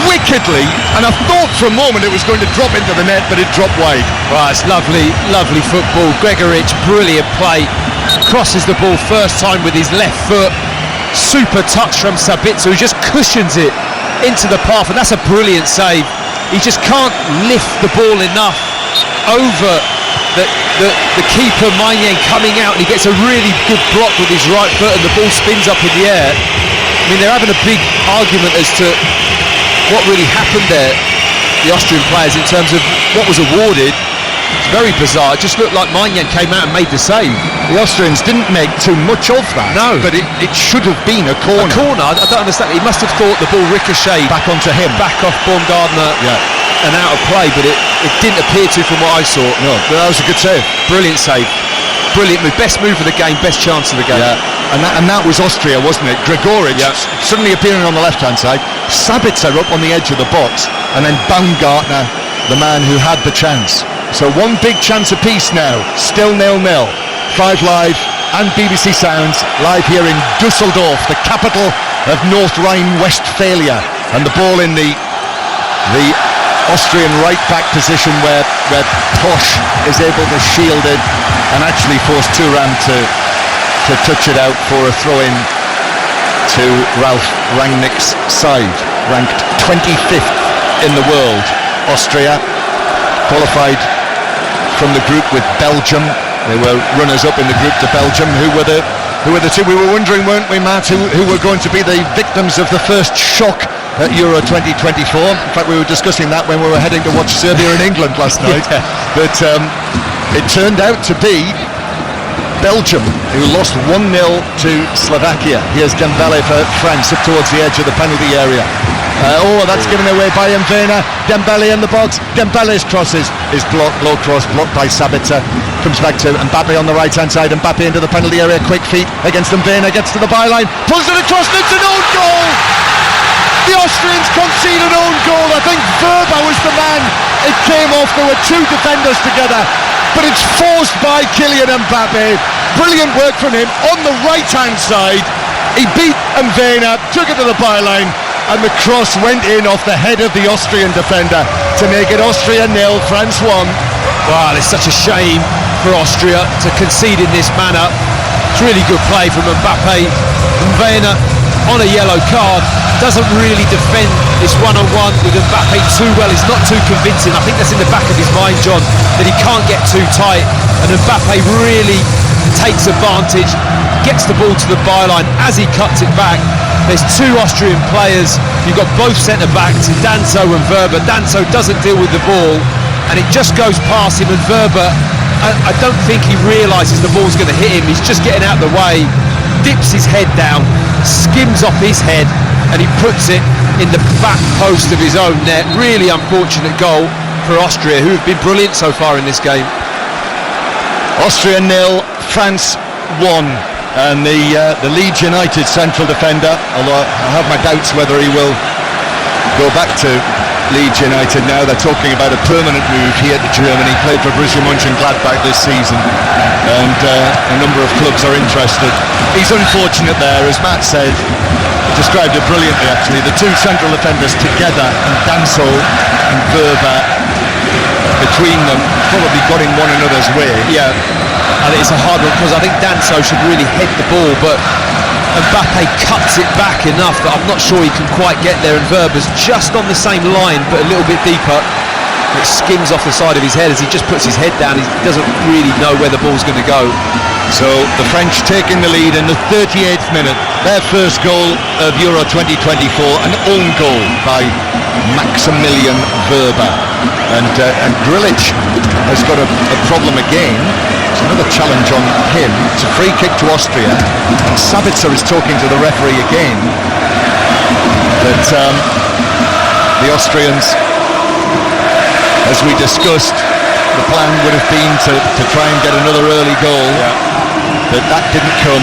wickedly, and I thought for a moment it was going to drop into the net, but it dropped wide. Well, it's lovely, lovely football. Gregoric, brilliant play. Crosses the ball first time with his left foot. Super touch from Sabitzer, who just cushions it into the path, and that's a brilliant save. He just can't lift the ball enough over the keeper, Maignan, coming out, and he gets a really good block with his right foot, and the ball spins up in the air. I mean, they're having a big argument as to what really happened there, the Austrian players, in terms of what was awarded. It's very bizarre. It just looked like Maignan came out and made the save. The Austrians didn't make too much of that. No. But it should have been a corner. A corner? I don't understand. He must have thought the ball ricocheted Back onto him. back off Baumgartner and out of play, but it didn't appear to, from what I saw. No, but that was a good save. Brilliant save. Brilliant move. Best move of the game, best chance of the game. Yeah. And that was Austria, wasn't it? Gregoric suddenly appearing on the left-hand side, Sabitzer up on the edge of the box, and then Baumgartner, the man who had the chance. So one big chance apiece now, still 0-0. 5 Live and BBC Sounds live here in Dusseldorf, the capital of North Rhine-Westphalia, and the ball in the Austrian right-back position where Tosh is able to shield it and actually force Thuram to touch it out for a throw-in to Ralf Rangnick's side, ranked 25th in the world. Austria qualified from the group with Belgium. They were runners-up in the group to Belgium. Who were the two? We were wondering, weren't we, Matt, who were going to be the victims of the first shock at Euro 2024. In fact, we were discussing that when we were heading to watch Serbia and England last night. But it turned out to be Belgium, who lost 1-0 to Slovakia. Here's Dembele for France, up towards the edge of the penalty area. That's given away by Mvena. Dembele in the box. Dembele's cross is blocked, low cross, blocked by Sabitzer. Comes back to Mbappe on the right-hand side. Mbappe into the penalty area, quick feet against Mvena, gets to the byline, pulls it across, and it's an own goal! The Austrians concede an own goal. I think Verba was the man. It came off, there were two defenders together, but it's forced by Kylian Mbappe. Brilliant work from him on the right-hand side. He beat Mvena, took it to the byline, and the cross went in off the head of the Austrian defender to make it Austria 0, France 1. Wow, it's such a shame for Austria to concede in this manner. It's really good play from Mbappe. Mvena on a yellow card doesn't really defend this one-on-one with Mbappe too well. It's not too convincing. I think that's in the back of his mind, John, that he can't get too tight, and Mbappe really takes advantage, gets the ball to the byline as he cuts it back. There's two Austrian players. You've got both centre-backs, Danso and Verba. Danso doesn't deal with the ball, and it just goes past him, and Verba, I don't think he realises the ball's going to hit him. He's just getting out of the way, dips his head down, skims off his head, and he puts it in the back post of his own net. Really unfortunate goal for Austria, who have been brilliant so far in this game. Austria 0, France 1. And the Leeds United central defender, although I have my doubts whether he will go back to Leeds United now. They're talking about a permanent move here to Germany. Played for Borussia Mönchengladbach this season, and a number of clubs are interested. He's unfortunate there, as Matt said, described it brilliantly actually. The two central defenders together, and Danso and Verba between them, probably got in one another's way. Yeah, and it's a hard one because I think Danso should really head the ball, but Mbappe cuts it back enough that I'm not sure he can quite get there, and Verba's just on the same line but a little bit deeper. It skims off the side of his head as he just puts his head down. He doesn't really know where the ball's going to go. So the French taking the lead in the 38th minute. Their first goal of Euro 2024, an own goal by Maximilian Verba. And Grilic has got a problem again. It's another challenge on him. It's a free kick to Austria, and Sabitzer is talking to the referee again that the Austrians, as we discussed, the plan would have been to try and get another early goal, but that didn't come,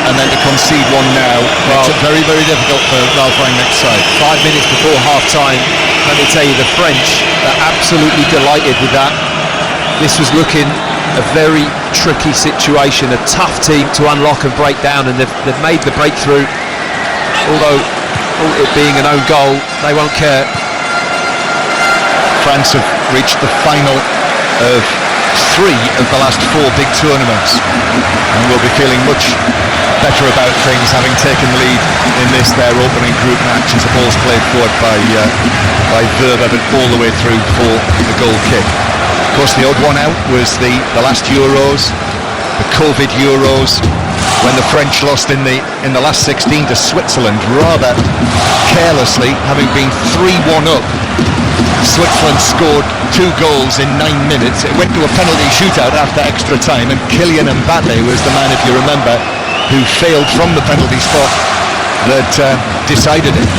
and then to concede one now, makes it very, very difficult for Ralf Rangnick's side. 5 minutes before half-time, let me tell you, the French are absolutely delighted with that. This was looking a very tricky situation, a tough team to unlock and break down, and they've made the breakthrough. Although it being an own goal, they won't care. France have reached the final of 3 of the last 4 big tournaments, and will be feeling much better about things, having taken the lead in this, their opening group match, as the ball's played forward by Verba, but all the way through for the goal kick. Of course, the odd one out was the last Euros, the COVID Euros, when the French lost in the last 16 to Switzerland, rather carelessly, having been 3-1 up. Switzerland scored 2 goals in 9 minutes. It went to a penalty shootout after extra time, and Kylian Mbappe was the man, if you remember, who failed from the penalty spot that decided it.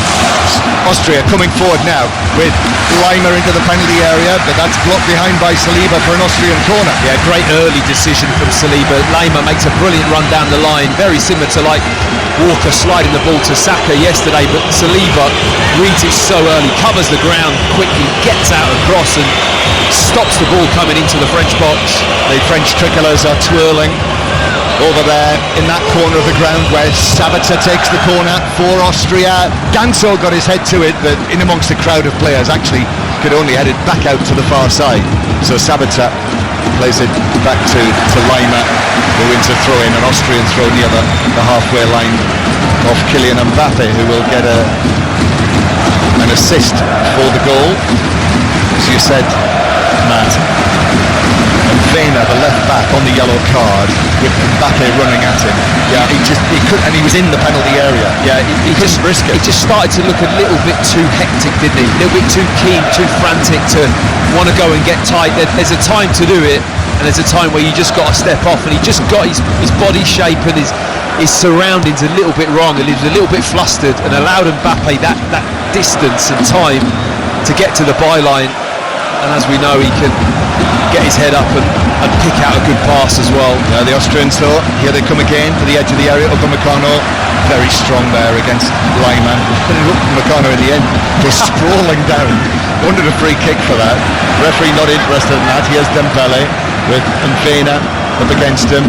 Austria coming forward now with Lima into the penalty area, but that's blocked behind by Saliba for an Austrian corner. Yeah, great early decision from Saliba. Lima makes a brilliant run down the line, very similar to like Walker sliding the ball to Saka yesterday, but Saliba reads it so early, covers the ground quickly, gets out across and stops the ball coming into the French box. The French tricolours are twirling over there in that corner of the ground where Sabitzer takes the corner for Austria. Ganso got his head to it, but in amongst the crowd of players actually could only head it back out to the far side. So Sabitzer plays it back to Lima, who wins a throw in, an Austrian throw near the halfway line off Kylian Mbappe, who will get an assist for the goal. As you said, Matt, and Vena, the left back, on the yellow card with Mbappe running at him. Yeah, he couldn't, and he was in the penalty area. Yeah, he couldn't risk it. He just started to look a little bit too hectic, didn't he? A little bit too keen, too frantic to want to go and get tight. There's a time to do it, and there's a time where you just got to step off, and he just got his body shape and his surroundings a little bit wrong, and he was a little bit flustered, and allowed Mbappe that distance and time to get to the byline. And as we know, he can get his head up and pick out a good pass as well. Yeah, the Austrians though, here they come again for the edge of the area. Upamecano, very strong there against Lima. Upamecano in the end was sprawling down. Wanted a free kick for that. Referee not interested in that. Here's Dembele with Mvena up against him.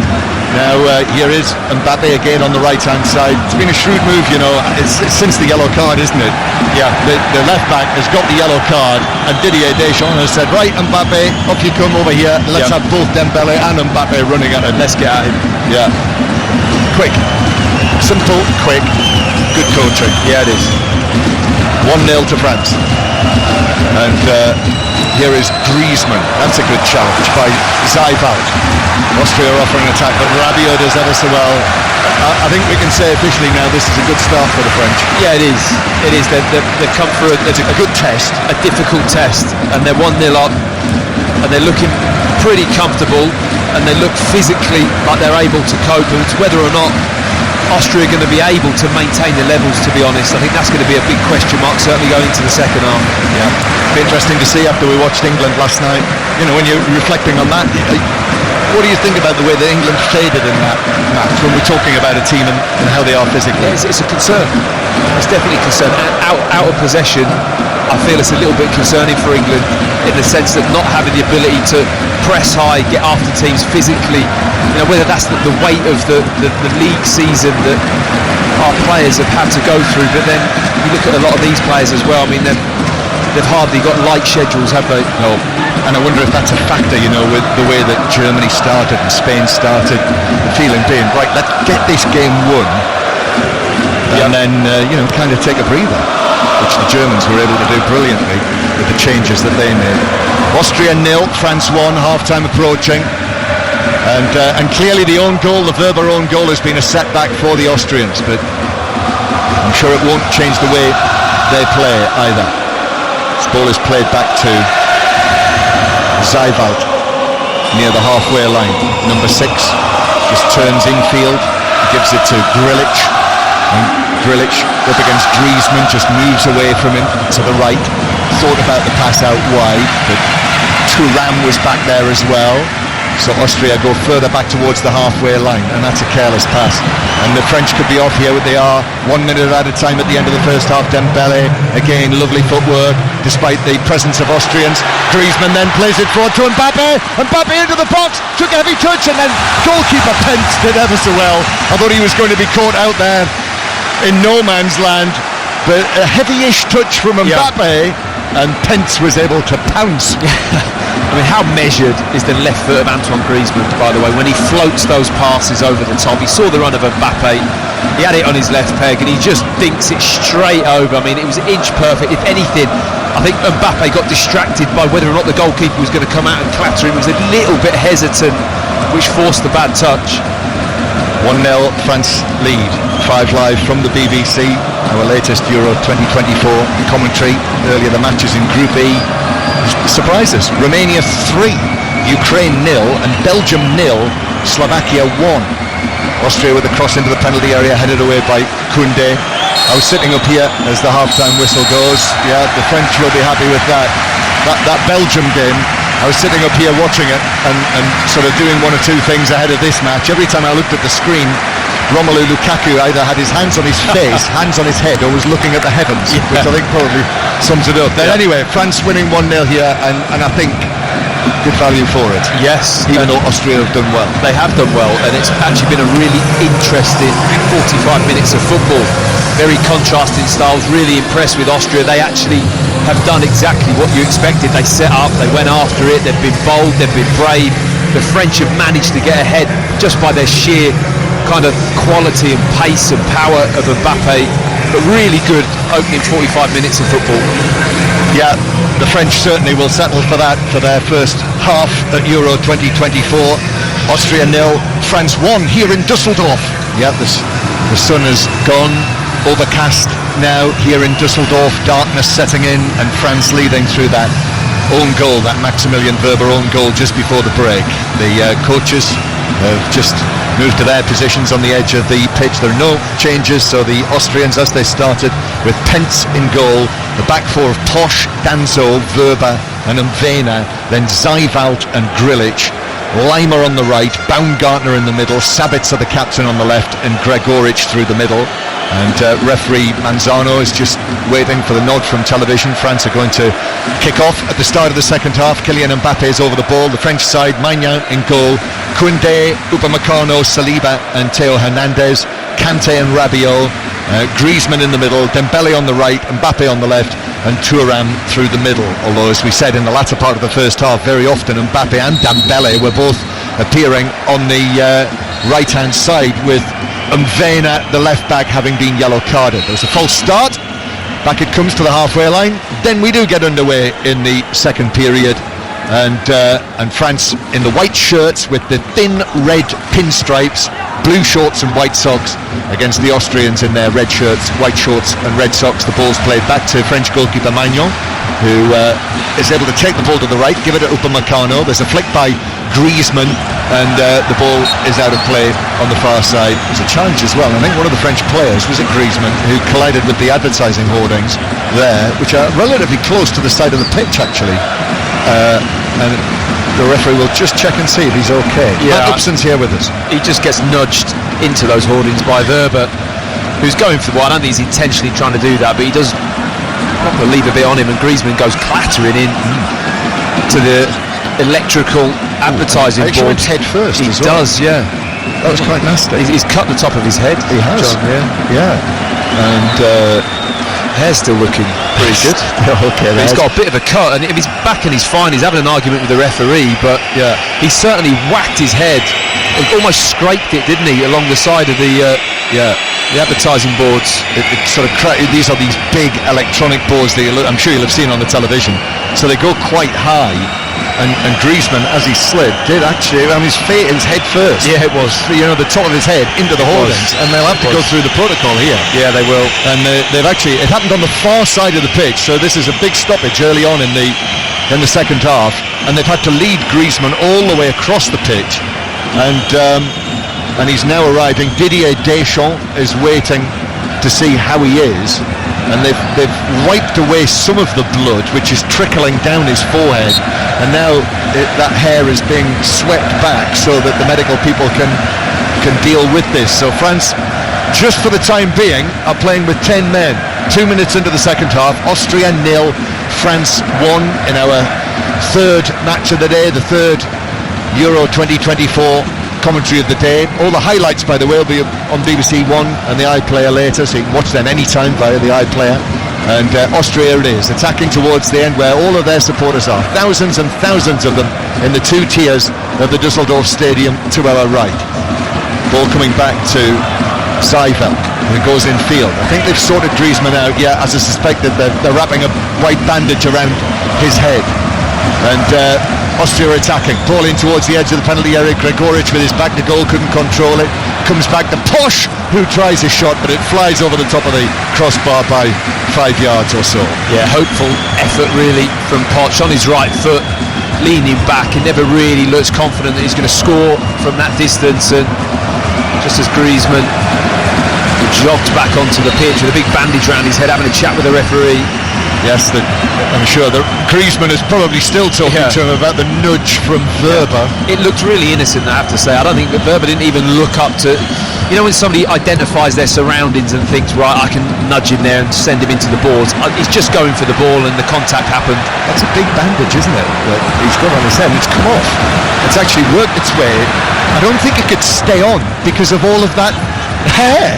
Now here is Mbappe again on the right hand side. It's been a shrewd move, you know. It's since the yellow card, isn't it? Yeah, the left back has got the yellow card, and Didier Deschamps has said, right, Mbappe, off you come over here. Let's have both Dembele and Mbappe running at him. Let's get at him. Yeah. Quick. Simple, quick. Good coaching. Yeah, it is. 1-0 to France. And here is Griezmann. That's a good challenge by Zaivalt. Austria are offering an attack, but Rabiot does ever so well. I think we can say officially now this is a good start for the French. Yeah, it is. It is. They've come through a good test, a difficult test, and they're 1-0 up, and they're looking pretty comfortable, and they look physically like they're able to cope. And it's whether or not Austria are going to be able to maintain the levels, to be honest. I think that's going to be a big question mark, certainly going into the second half. Yeah, be interesting to see after we watched England last night. You know, when you're reflecting on that, what do you think about the way that England faded in that match when we're talking about a team and how they are physically? Yeah, it's a concern. It's definitely a concern. Out of possession, I feel it's a little bit concerning for England, in the sense that not having the ability to press high, get after teams physically. You know, whether that's the weight of the league season that our players have had to go through, but then you look at a lot of these players as well. I mean, they've hardly got light schedules, have they? No. And I wonder if that's a factor, you know, with the way that Germany started and Spain started, the feeling being, right, let's get this game won, and then, you know, kind of take a breather, which the Germans were able to do brilliantly with the changes that they made. Austria 0, France 1, half-time approaching. And clearly the own goal, the Verba own goal, has been a setback for the Austrians, but I'm sure it won't change the way they play either. This ball is played back to Zaivalt near the halfway line. Number 6 just turns infield, gives it to Grilic, and Grilic up against Griezmann just moves away from him to the right. Thought about the pass out wide, but Thuram was back there as well. So Austria go further back towards the halfway line, and that's a careless pass. And the French could be off here with they are 1 minute at a time at the end of the first half. Dembele, again, lovely footwork despite the presence of Austrians. Griezmann then plays it forward to Mbappe. Mbappe into the box, took a heavy touch, and then goalkeeper Pence did ever so well. I thought he was going to be caught out there in no man's land. but a heavy-ish touch from Mbappe, and Pence was able to pounce. I mean, how measured is the left foot of Antoine Griezmann, by the way, when he floats those passes over the top. He saw the run of Mbappe, he had it on his left peg, and he just dinks it straight over. I mean, it was inch perfect. If anything, I think Mbappe got distracted by whether or not the goalkeeper was going to come out and clatter him. He was a little bit hesitant, which forced the bad touch. 1-0 France lead. 5 Live from the BBC, our latest Euro 2024 commentary. Earlier the matches in Group E surprised us. Romania 3, Ukraine 0, and Belgium 0, Slovakia 1. Austria with a cross into the penalty area, headed away by Koundé. I was sitting up here as the half-time whistle goes. Yeah, the French will be happy with that. That Belgium game, I was sitting up here watching it and sort of doing one or two things ahead of this match. Every time I looked at the screen, Romelu Lukaku either had his hands on his face, hands on his head, or was looking at the heavens, which I think probably sums it up. Then anyway, France winning 1-0 here, and I think good value for it. Yes, even though Austria have done well. They have done well, and it's actually been a really interesting 45 minutes of football. Very contrasting styles. Really impressed with Austria. They actually have done exactly what you expected. They set up, they went after it, they've been bold, they've been brave. The French have managed to get ahead just by their sheer kind of quality and pace and power of Mbappe. But really good opening 45 minutes of football. Yeah, the French certainly will settle for that for their first half at Euro 2024. Austria 0, France 1 here in Dusseldorf. Yeah, the sun has gone, overcast now here in Dusseldorf, darkness setting in, and France leading through that own goal, that Maximilian Werber own goal just before the break. The coaches have just moved to their positions on the edge of the pitch. There are no changes, so the Austrians, as they started, with Pence in goal, the back four of Posch, Danzo, Werber and Mvena, then Zijvalt and Grilic, Leimer on the right, Baumgartner in the middle, Sabitzer the captain on the left, and Gregoric through the middle. And referee Manzano is just waiting for the nod from television. France are going to kick off at the start of the second half. Kylian Mbappe is over the ball. The French side, Maignan in goal, Koundé, Upamecano, Saliba and Theo Hernandez, Kante and Rabiot, Griezmann in the middle, Dembele on the right, Mbappe on the left, and Thuram through the middle. Although, as we said in the latter part of the first half, very often Mbappe and Dembele were both appearing on the right-hand side, with Mvena, the left back, having been yellow carded. There was a false start. Back it comes to the halfway line. Then we do get underway in the second period, and France in the white shirts with the thin red pinstripes, blue shorts and white socks, against the Austrians in their red shirts, white shorts and red socks. The ball's played back to French goalkeeper Maignan, who is able to take the ball to the right, give it to Upamecano. There's a flick by Griezmann, and the ball is out of play on the far side. There's a challenge as well. I think one of the French players, was it Griezmann, who collided with the advertising hoardings there, which are relatively close to the side of the pitch actually, and the referee will just check and see if he's okay. Matt Upson's here with us. He just gets nudged into those hoardings by Werber, who's going for the ball. I don't think he's intentionally trying to do that, but he does probably leave a bit on him, and Griezmann goes clattering in to the electrical advertising board. Head first. He does, yeah. That was quite nasty. He's cut the top of his head. He has. John, yeah. And hair's still looking pretty good. Okay, he's got a bit of a cut, and if he's back and he's fine, he's having an argument with the referee, but he certainly whacked his head, almost scraped it, didn't he, along the side of the advertising boards. It sort of these are these big electronic boards that I'm sure you'll have seen on the television, so they go quite high, and Griezmann, as he slid, did actually, I mean, his head first. Yeah, it was. You know, the top of his head into the hoardings, and they'll have to go through the protocol here. Yeah, they will. And they've actually, it happened on the far side of the pitch, so this is a big stoppage early on in the second half, and they've had to lead Griezmann all the way across the pitch, and he's now arriving. Didier Deschamps is waiting to see how he is, and they've wiped away some of the blood which is trickling down his forehead, and now that hair is being swept back so that the medical people can deal with this. So France, just for the time being, are playing with 10 men. 2 minutes into the second half. Austria 0, France 1 in our third match of the day, the third Euro 2024 commentary of the day. All the highlights, by the way, will be on BBC One and the iPlayer later, so you can watch them anytime via the iPlayer. And Austria it is, attacking towards the end where all of their supporters are. Thousands and thousands of them in the two tiers of the Dusseldorf Stadium to our right. Ball coming back to Seifel, who goes in field. I think they've sorted Griezmann out, yeah, as I suspected. They're wrapping a white bandage around his head. And Austria attacking, ball in towards the edge of the penalty area. Gregoric with his back to goal, couldn't control it. Comes back to Posh, who tries a shot, but it flies over the top of the crossbar by 5 yards or so. Yeah, hopeful effort really from Poch on his right foot, leaning back. He never really looks confident that he's going to score from that distance, and just as Griezmann jogged back onto the pitch with a big bandage around his head, having a chat with the referee. Yes, I'm sure that Griezmann is probably still talking to him about the nudge from Verba. It looked really innocent, I have to say. I don't think that Verba didn't even look up to... You know, when somebody identifies their surroundings and thinks, right, I can nudge him there and send him into the boards. He's just going for the ball and the contact happened. That's a big bandage, isn't it, that he's got on his head? It's come off. It's actually worked its way. I don't think it could stay on because of all of that hair.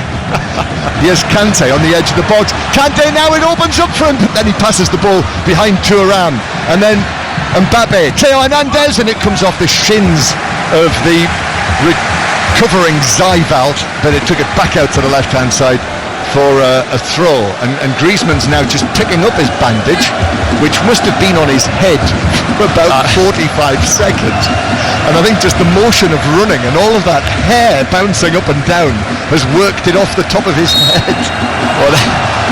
Here's Kante on the edge of the box. Kante now, it opens up for him, but then he passes the ball behind Thuram, and then Mbappe, Theo Hernandez, and it comes off the shins of the recovering Seifel, but it took it back out to the left hand side for a throw, and Griezmann's now just picking up his bandage, which must have been on his head for about 45 seconds, and I think just the motion of running and all of that hair bouncing up and down has worked it off the top of his head. Well,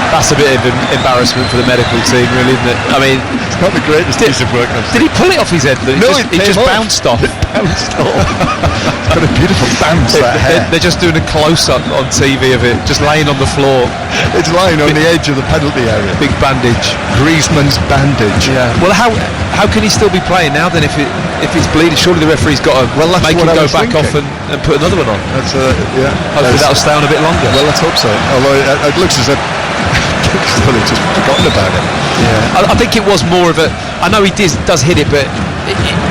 that's a bit of embarrassment for the medical team, really, isn't it? I mean, it's not the greatest piece of work. Did he pull it off his head? No, it just bounced off. It bounced off. It's got a beautiful bounce, that hair. They're just doing a close-up on TV of it, just laying on the floor. It's lying on the edge of the penalty area. Big bandage. Griezmann's bandage. Yeah. Well, how can he still be playing now then if it's bleeding? Surely the referee's got to make him go back off and put another one on. That's hopefully that'll stay on a bit longer. Well, let's hope so. Although it looks as if they've just forgotten about it. Yeah. I think it was more of a... I know he does hit it, but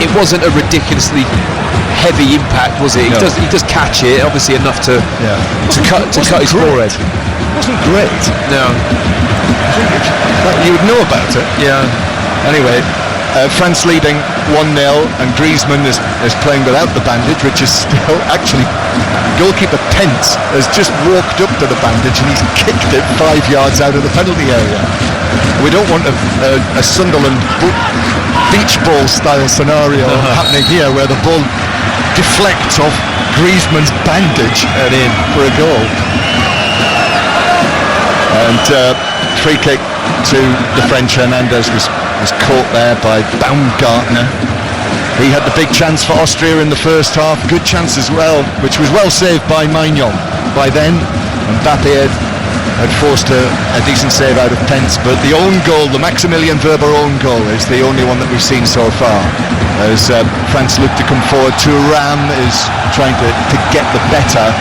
it wasn't a ridiculously heavy impact, was it? No. He does catch it, obviously enough to cut his forehead. It wasn't great. No. You would know about it. Yeah. Anyway, France leading 1-0, and Griezmann is playing without the bandage, which is still actually... Goalkeeper Pence has just walked up to the bandage and he's kicked it 5 yards out of the penalty area. We don't want a Sunderland beach ball style scenario happening here, where the ball deflects off Griezmann's bandage and in for a goal. And free kick to the French. Hernandez was caught there by Baumgartner. He had the big chance for Austria in the first half, good chance as well, which was well saved by Maignan. By then, Mbappe had forced a decent save out of Pence, but the own goal, the Maximilian Verba own goal, is the only one that we've seen so far. As France look to come forward, Thuram is trying to get the better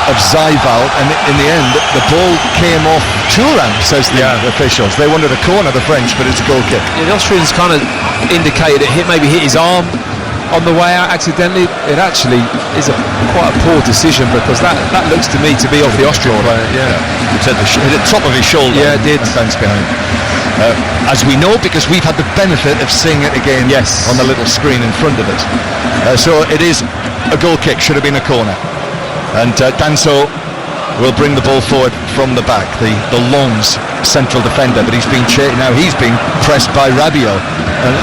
of Seifel, and in the end the ball came off Thuram, says the officials. They wanted a corner, the French, but it's a goal kick. The Austrians kind of indicated it maybe hit his arm on the way out accidentally. It actually is quite a poor decision, because that looks to me to be off the Austrian player. It hit the top of his shoulder. Yeah, it did. And bounced behind. As we know, because we've had the benefit of seeing it again on the little screen in front of us. So it is a goal kick, should have been a corner. And Danso will bring the ball forward from the back, the Lens central defender, but he's been pressed by Rabiot,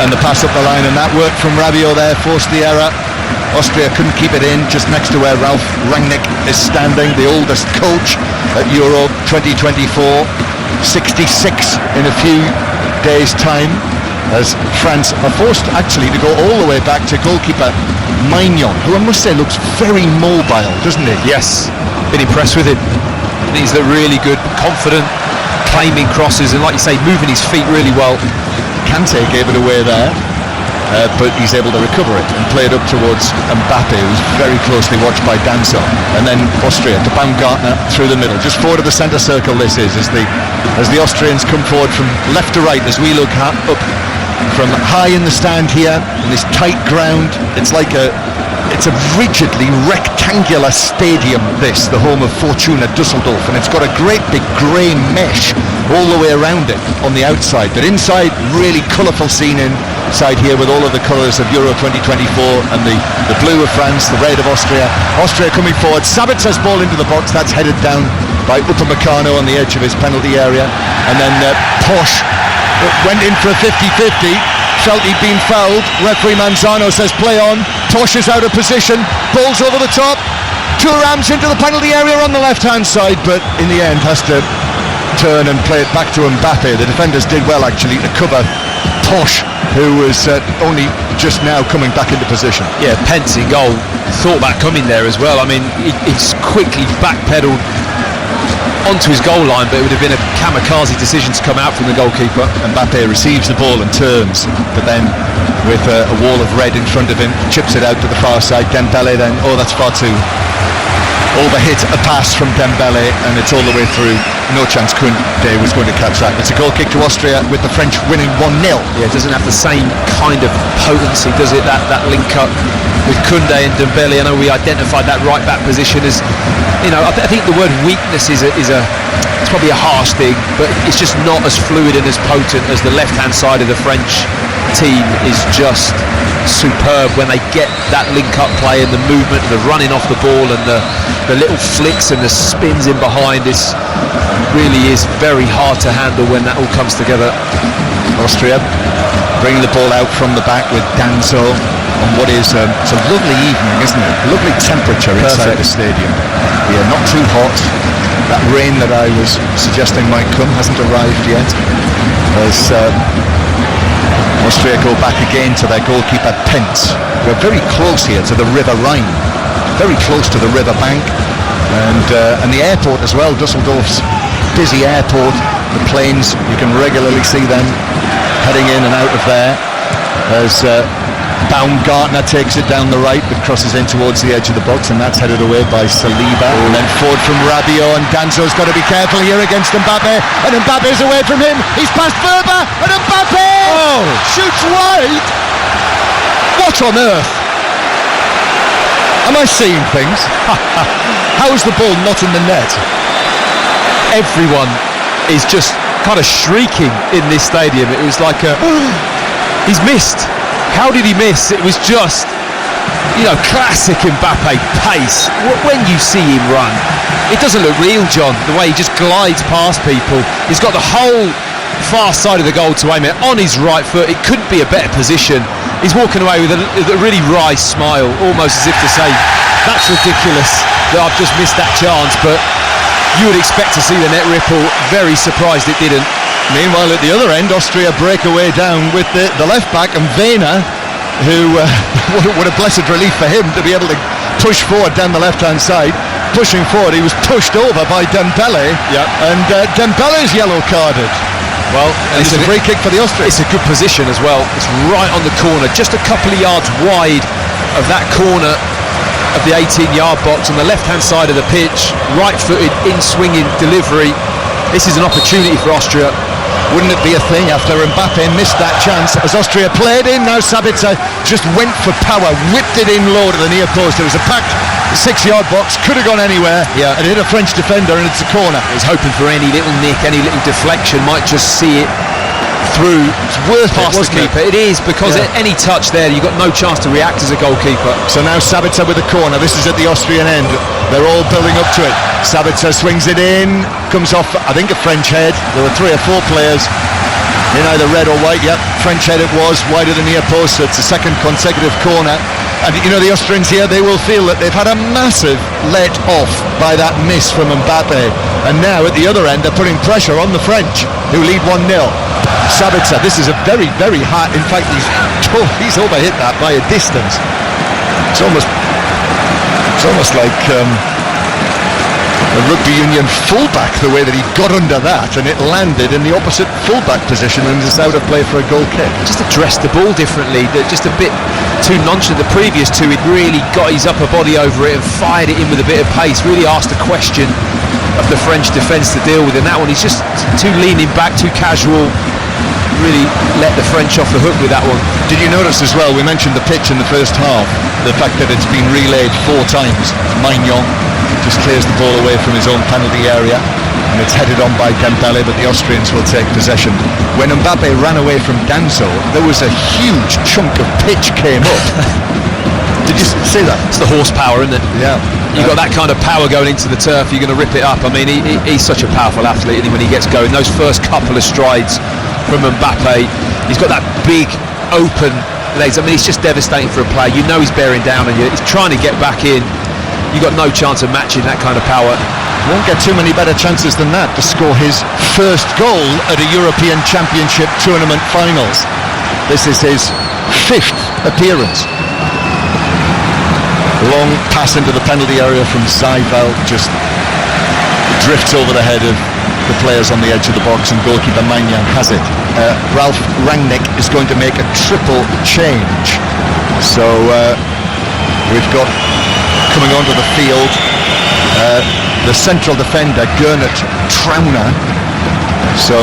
and the pass up the line, and that worked from Rabiot there, forced the error. Austria couldn't keep it in, just next to where Ralf Rangnick is standing, the oldest coach at Euro 2024, 66 in a few days' time, as France are forced actually to go all the way back to goalkeeper Maignan, who I must say looks very mobile, doesn't he? Yes, been impressed with him. He's really good, confident, claiming crosses, and like you say, moving his feet really well. Kante gave it away there, but he's able to recover it and play it up towards Mbappe, who's very closely watched by Danso. And then Austria to Baumgartner through the middle, just forward of the centre circle. This is as the Austrians come forward from left to right, as we look up from high in the stand here, in this tight ground. It's a rigidly rectangular stadium, this, the home of Fortuna Düsseldorf, and it's got a great big grey mesh all the way around it on the outside, but inside, really colourful scene inside here with all of the colours of Euro 2024 and the blue of France, the red of Austria. Austria coming forward, Sabitza's ball into the box, that's headed down by Upamecano on the edge of his penalty area, and then Posch went in for a 50-50, felt he'd been fouled, referee Manzano says play on, Posch is out of position, ball's over the top, Thuram's into the penalty area on the left hand side, but in the end has to turn and play it back to Mbappe. The defenders did well actually to cover Posch, who was only just now coming back into position. Yeah, Pence in goal, thought about coming there as well. I mean, it's quickly backpedaled onto his goal line, but it would have been a kamikaze decision to come out from the goalkeeper. Mbappe receives the ball and turns, but then with a wall of red in front of him, chips it out to the far side. Dembele then, that's far too overhit a pass from Dembele, and it's all the way through. No chance Koundé was going to catch that. It's a goal kick to Austria with the French winning 1-0. Yeah, it doesn't have the same kind of potency, does it, that link up with Koundé and Dembele? I know we identified that right back position as, I think the word weakness is it's probably a harsh thing, but it's just not as fluid and as potent as the left hand side of the French team is just superb when they get that link-up play and the movement and the running off the ball and the little flicks and the spins in behind. This really is very hard to handle when that all comes together. Austria bringing the ball out from the back with Danzo on what is it's a lovely evening, isn't it? A lovely temperature inside the stadium. Yeah, not too hot. That rain that I was suggesting might come hasn't arrived yet. As Austria go back again to their goalkeeper Pence. We're very close here to the River Rhine, very close to the river bank, and the airport as well. Dusseldorf's busy airport. The planes, you can regularly see them heading in and out of there as Baumgartner takes it down the right but crosses in towards the edge of the box, and that's headed away by Saliba. And then forward from Rabiot, and Danzo's got to be careful here against Mbappe, and Mbappe's away from him. He's past Ferber, and Mbappe shoots wide. What on earth? Am I seeing things? How's the ball not in the net? Everyone is just kind of shrieking in this stadium. It was like he's missed. How did he miss? It was just, classic Mbappe pace. When you see him run, it doesn't look real, John, the way he just glides past people. He's got the whole far side of the goal to aim at on his right foot. It couldn't be a better position. He's walking away with a really wry smile, almost as if to say, that's ridiculous that I've just missed that chance, but you would expect to see the net ripple. Very surprised it didn't. Meanwhile, at the other end, Austria break away down with the left back, and Werner, who what a blessed relief for him to be able to push forward down the left-hand side. Pushing forward, he was pushed over by Dembele, and Dembele's yellow carded. Well, it's a free kick for the Austrians. It's a good position as well. It's right on the corner, just a couple of yards wide of that corner of the 18-yard box on the left-hand side of the pitch. Right-footed, in-swinging delivery. This is an opportunity for Austria. Wouldn't it be a thing after Mbappe missed that chance as Austria played in? Now Sabitzer just went for power, whipped it in low to the near post. It was a packed 6-yard box, could have gone anywhere, and it hit a French defender, and it's a corner. He's hoping for any little nick, any little deflection, might just see it through. It's worth past the keeper. It is, because at any touch there, you've got no chance to react as a goalkeeper. So now Sabitzer with the corner. This is at the Austrian end. They're all building up to it. Sabitzer swings it in, comes off, I think, a French head. There were 3 or 4 players in either red or white. Yep, French head it was, wider than near post, so it's a second consecutive corner. And the Austrians here, they will feel that they've had a massive let off by that miss from Mbappe. And now at the other end, they're putting pressure on the French, who lead 1-0. Sabitzer, this is a very, very hard, in fact, he's overhit that by a distance. It's almost like a rugby union fullback, the way that he got under that, and it landed in the opposite fullback position and is out of play for a goal kick. Just addressed the ball differently, just a bit too nonchalant. The previous 2, he'd really got his upper body over it and fired it in with a bit of pace, really asked a question of the French defence to deal with, and that one he's just too leaning back, too casual. really let the French off the hook with that one. Did you notice as well, we mentioned the pitch in the first half, the fact that it's been relayed 4 times. Maignan just clears the ball away from his own penalty area, and it's headed on by Dembele, but the Austrians will take possession. When Mbappe ran away from Danso, there was a huge chunk of pitch came up. Did you see that? It's the horsepower, isn't it? Yeah. You've got that kind of power going into the turf, you're going to rip it up. I mean, he's such a powerful athlete, and when he gets going, those first couple of strides from Mbappe, he's got that big, open legs. I mean, it's just devastating for a player. You know he's bearing down on you. He's trying to get back in. You've got no chance of matching that kind of power. Won't get too many better chances than that to score his first goal at a European Championship tournament finals. This is his 5th appearance. Long pass into the penalty area from Seibel, just drifts over the head of the players on the edge of the box, and goalkeeper Maignan has it. Ralf Rangnick is going to make a triple change. So we've got coming onto the field the central defender Gernot Trauner. So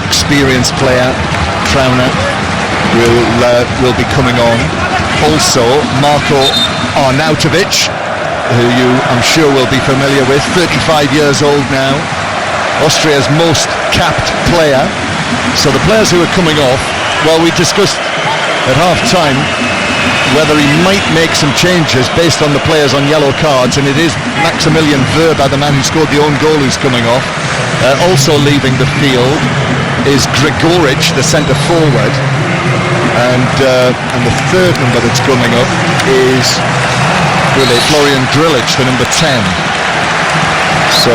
experienced player Trauner will be coming on. Also Marko Arnautovic, who you I'm sure will be familiar with, 35 years old now, Austria's most capped player. So the players who are coming off, well, we discussed at half time whether he might make some changes based on the players on yellow cards, and it is Maximilian Verba, the man who scored the own goal, who's coming off. Also leaving the field is Gregoric, the centre forward, and the third number that's coming up is Florian Grilic, the number 10. So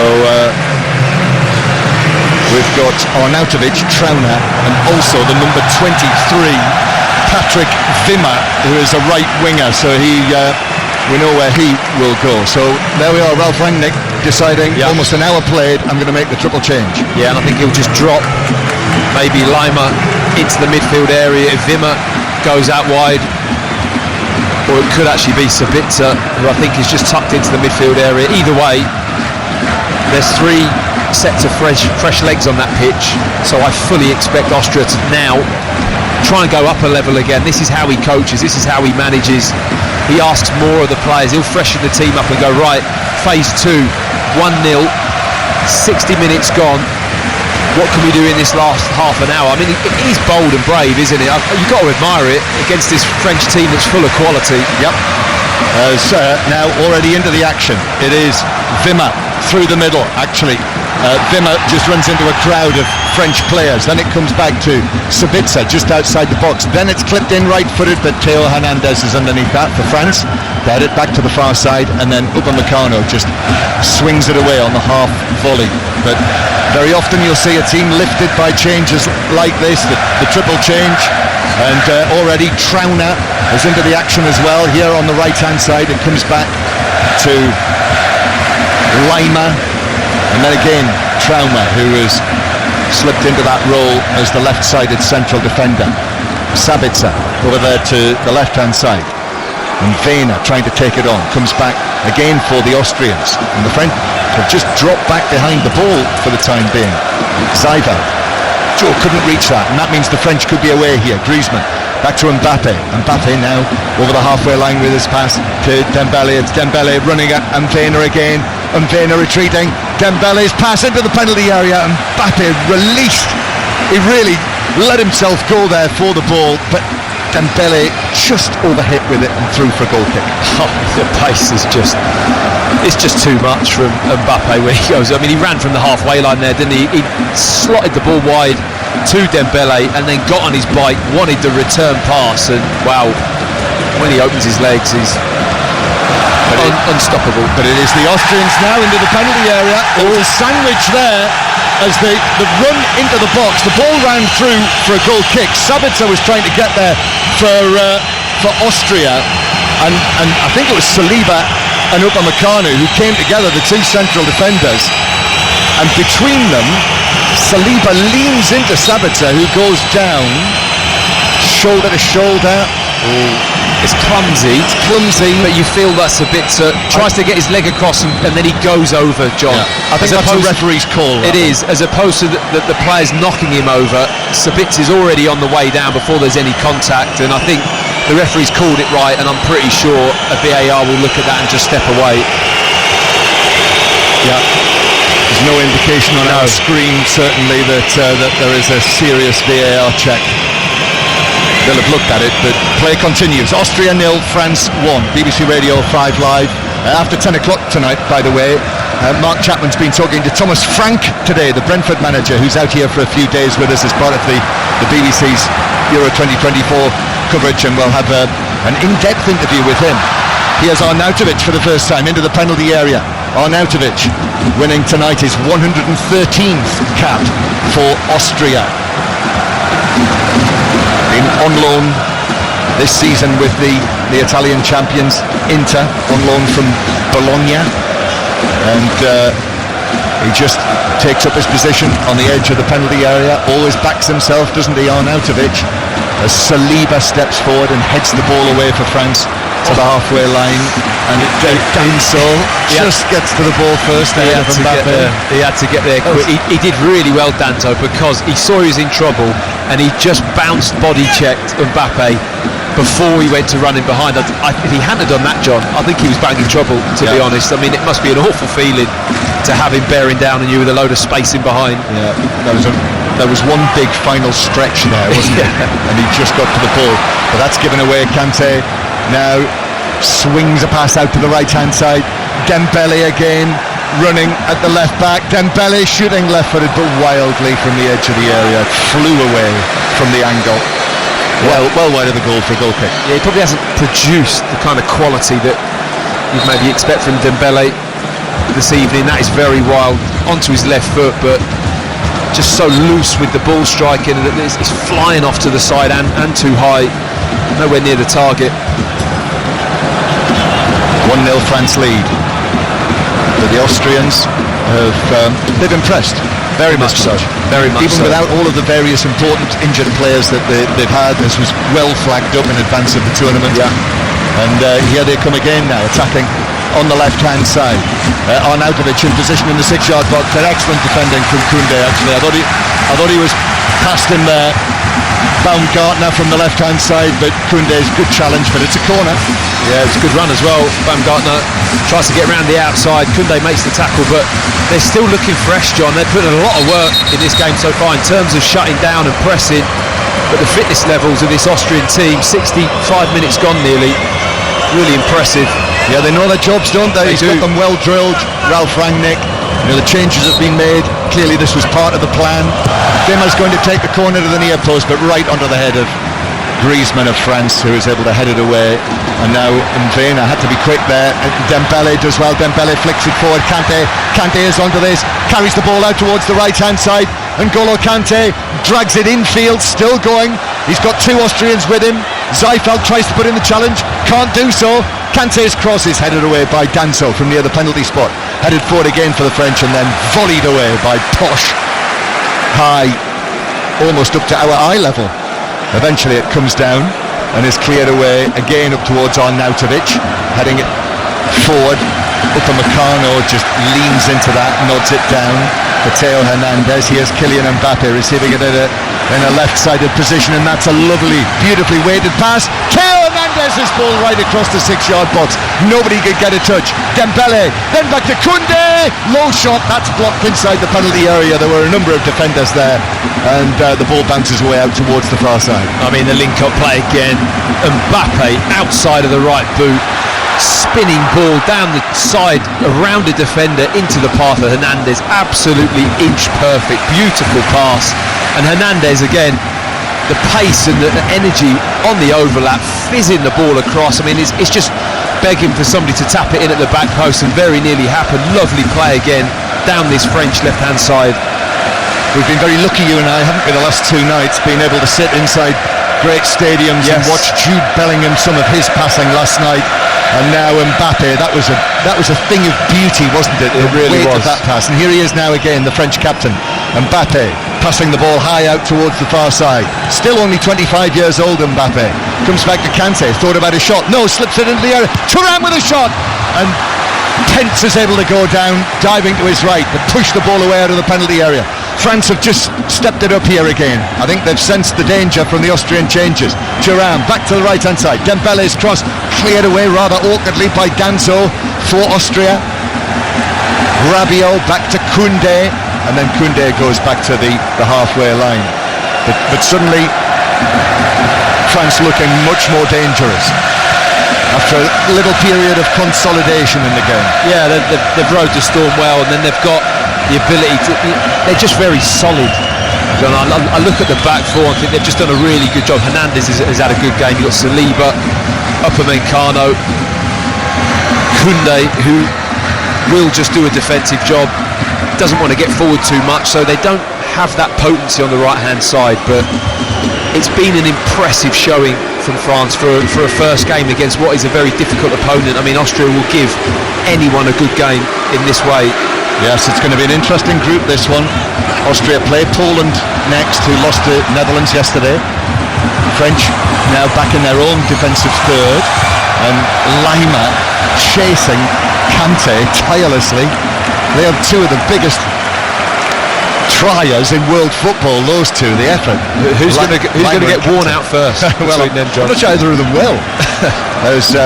we've got Arnautovic, Trauner, and also the number 23, Patrick Wimmer, who is a right winger. So we know where he will go. So there we are, Ralf Rangnick deciding, almost an hour played, I'm going to make the triple change. Yeah, and I think he'll just drop maybe Lima into the midfield area if Wimmer goes out wide, or it could actually be Sabitzer, who I think is just tucked into the midfield area. Either way, there's 3 sets of fresh legs on that pitch, so I fully expect Austria to now try and go up a level again. This is how he coaches, this is how he manages. He asks more of the players. He'll freshen the team up and go, right, phase 2, 1-0, 60 minutes gone, what can we do in this last half an hour? I mean, he's bold and brave, isn't he? You've got to admire it against this French team that's full of quality. Yep. Now already into the action. It is Wimmer through the middle, actually. Wimmer just runs into a crowd of French players. Then it comes back to Sabitzer just outside the box. Then it's clipped in right-footed, but Theo Hernandez is underneath that for France. They had it back to the far side, and then Upamecano just swings it away on the half volley. But very often you'll see a team lifted by changes like this, the triple change. And already Trauner is into the action as well. Here on the right-hand side, it comes back to Lima. And then again, Trauner, who has slipped into that role as the left-sided central defender. Sabitzer over there to the left-hand side. And Wehner trying to take it on. Comes back again for the Austrians. And the French have just dropped back behind the ball for the time being. Seibel. Joe couldn't reach that, and that means the French could be away here. Griezmann back to Mbappe. Mbappe now over the halfway line with his pass to Dembele. It's Dembele running at Wehner again. And Wehner retreating. Dembele's pass into the penalty area. Mbappe released. He really let himself go there for the ball, but Dembele just overhit with it and threw for a goal kick. Oh, the pace is it's just too much from Mbappe when he goes. I mean, he ran from the halfway line there, didn't he? He slotted the ball wide to Dembele and then got on his bike, wanted the return pass, and wow, when he opens his legs, he's unstoppable. But it is the Austrians now into the penalty area. All sandwich there as the run into the box. The ball ran through for a goal kick. Sabitzer was trying to get there for Austria, and I think it was Saliba and Upamecano who came together, the 2 central defenders, and between them Saliba leans into Sabitzer, who goes down shoulder to shoulder. It's clumsy. It's clumsy. But you feel that's a bit... tries to get his leg across and then he goes over, John. Yeah. I think that's a referee's call. It is, as opposed to the players knocking him over. Sabitz is already on the way down before there's any contact, and I think the referee's called it right, and I'm pretty sure a VAR will look at that and just step away. Yeah. There's no indication on our screen, certainly, that there is a serious VAR check. They'll have looked at it, but play continues. Austria 0, France 1. BBC Radio 5 Live. After 10 o'clock tonight, by the way, Mark Chapman's been talking to Thomas Frank today, the Brentford manager, who's out here for a few days with us as part of the BBC's Euro 2024 coverage, and we'll have an in-depth interview with him. Here's Arnautovic for the first time into the penalty area. Arnautovic winning tonight his 113th cap for Austria. Been on loan this season with the Italian champions Inter, on loan from Bologna, and he just takes up his position on the edge of the penalty area, always backs himself, doesn't he, Arnautovic, as Saliba steps forward and heads the ball away for France to the halfway line, and Danso just gets to the ball first. He had to get there quick. He did really well, Danso, because he saw he was in trouble and he just bounced, body checked Mbappe before he went to run in behind. If he hadn't done that, John, I think he was bang in trouble, to be honest. I mean, it must be an awful feeling to have him bearing down on you with a load of space in behind. Yeah, there was one big final stretch there, wasn't it? And he just got to the ball, but that's given away. Kante now swings a pass out to the right hand side. Dembele again running at the left back. Dembele shooting left footed but wildly from the edge of the area. It flew away from the angle. Well wide of the goal for a goal kick. Yeah, he probably hasn't produced the kind of quality that you'd maybe expect from Dembele this evening. That is very wild onto his left foot, but just so loose with the ball striking, and it's flying off to the side and too high, nowhere near the target. 1-0 France lead. But the Austrians they've impressed. Very much so. Very much even so. Without all of the various important injured players that they've had. This was well flagged up in advance of the tournament. Yeah. And here they come again now, attacking on the left-hand side. Arnautovic in position in the 6-yard box. Excellent defending from Koundé, actually. I thought he was past him there. Baumgartner from the left-hand side, but Koundé's good challenge, but it's a corner. Yeah, it's a good run as well. Baumgartner tries to get around the outside. Koundé makes the tackle, but they're still looking fresh, John. They're putting a lot of work in this game so far in terms of shutting down and pressing, but the fitness levels of this Austrian team, 65 minutes gone nearly, really impressive. Yeah, they know their jobs, don't they? He's got them well drilled, Ralf Rangnick. You know, the changes have been made. Clearly this was part of the plan. Demma's going to take the corner to the near post, but right onto the head of Griezmann of France, who is able to head it away. And now Mvena had to be quick there. Dembele does well. Dembele flicks it forward. Kante is onto this, carries the ball out towards the right hand side, and N'Golo Kante drags it infield, still going. He's got two Austrians with him. Seifeld tries to put in the challenge, can't do so. Kante's cross is headed away by Danso from near the penalty spot. Headed forward again for the French and then volleyed away by Posh. High, almost up to our eye level. Eventually it comes down and is cleared away again up towards Arnautovic, heading it forward. Upamecano just leans into that, nods it down for Theo Hernandez. Here's Kylian Mbappe receiving it in a left-sided position, and that's a lovely, beautifully weighted pass. Theo Hernandez's ball right across the 6-yard box. Nobody could get a touch. Dembele, then back to Koundé. Low shot, that's blocked inside the penalty area. There were a number of defenders there, and the ball bounces away out towards the far side. I mean, the link-up play again. Mbappe outside of the right boot, spinning ball down the side around the defender into the path of Hernandez. Absolutely inch perfect, beautiful pass. And Hernandez again, the pace and the energy on the overlap, fizzing the ball across. I mean, it's just begging for somebody to tap it in at the back post, and very nearly happened. Lovely play again down this French left-hand side. We've been very lucky, you and I, haven't we, the last two nights, being able to sit inside great stadiums and watch Jude Bellingham some of his passing last night. And now Mbappe, that was a thing of beauty, wasn't it? It really was. Of that pass. And here he is now again, the French captain, Mbappe. passing the ball high out towards the far side. Still only 25 years old, Mbappe. Comes back to Kante, thought about a shot. No, slips it into the air. Thuram with a shot! And Pence is able to go down, diving to his right, but push the ball away out of the penalty area. France have just stepped it up here again. I think they've sensed the danger from the Austrian changes. Thuram back to the right hand side. Dembele's cross cleared away rather awkwardly by Danso for Austria. Rabiot back to Koundé, and then Koundé goes back to the halfway line. But suddenly France looking much more dangerous after a little period of consolidation in the game. Yeah, they've rode the storm well, and then they've got the ability to... They're just very solid. I look at the back four and think they've just done a really good job. Hernandez has had a good game. You've got Saliba, Upamecano, Koundé, who will just do a defensive job, doesn't want to get forward too much, so they don't have that potency on the right hand side. But it's been an impressive showing from France for a first game against what is a very difficult opponent. I mean, Austria will give anyone a good game in this way. Yes, it's going to be an interesting group, this one. Austria play Poland next, who lost to Netherlands yesterday. French now back in their own defensive third, and Lima chasing Kante tirelessly. They have two of the biggest triers in world football, those two, the effort. Who's going to get worn out first? Well, I'm not sure either of them will. There's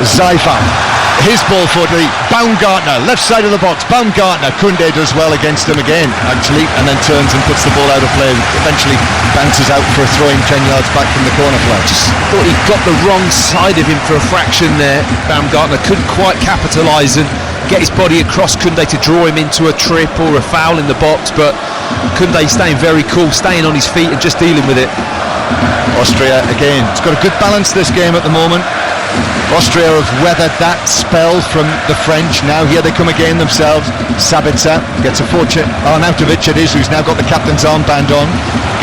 Zaifan. His ball for the Baumgartner, left side of the box. Baumgartner, Koundé does well against him again, actually, and then turns and puts the ball out of play. Eventually bounces out for a throw in 10 yards back from the corner flag. Just thought he got the wrong side of him for a fraction there. Baumgartner couldn't quite capitalise and get his body across Koundé to draw him into a trip or a foul in the box, but Koundé staying very cool, staying on his feet and just dealing with it. Austria again, it's got a good balance this game at the moment. Austria have weathered that spell from the French. Now here they come again themselves. Sabitzer gets a fortunate... Arnautovic it is, who's now got the captain's armband on.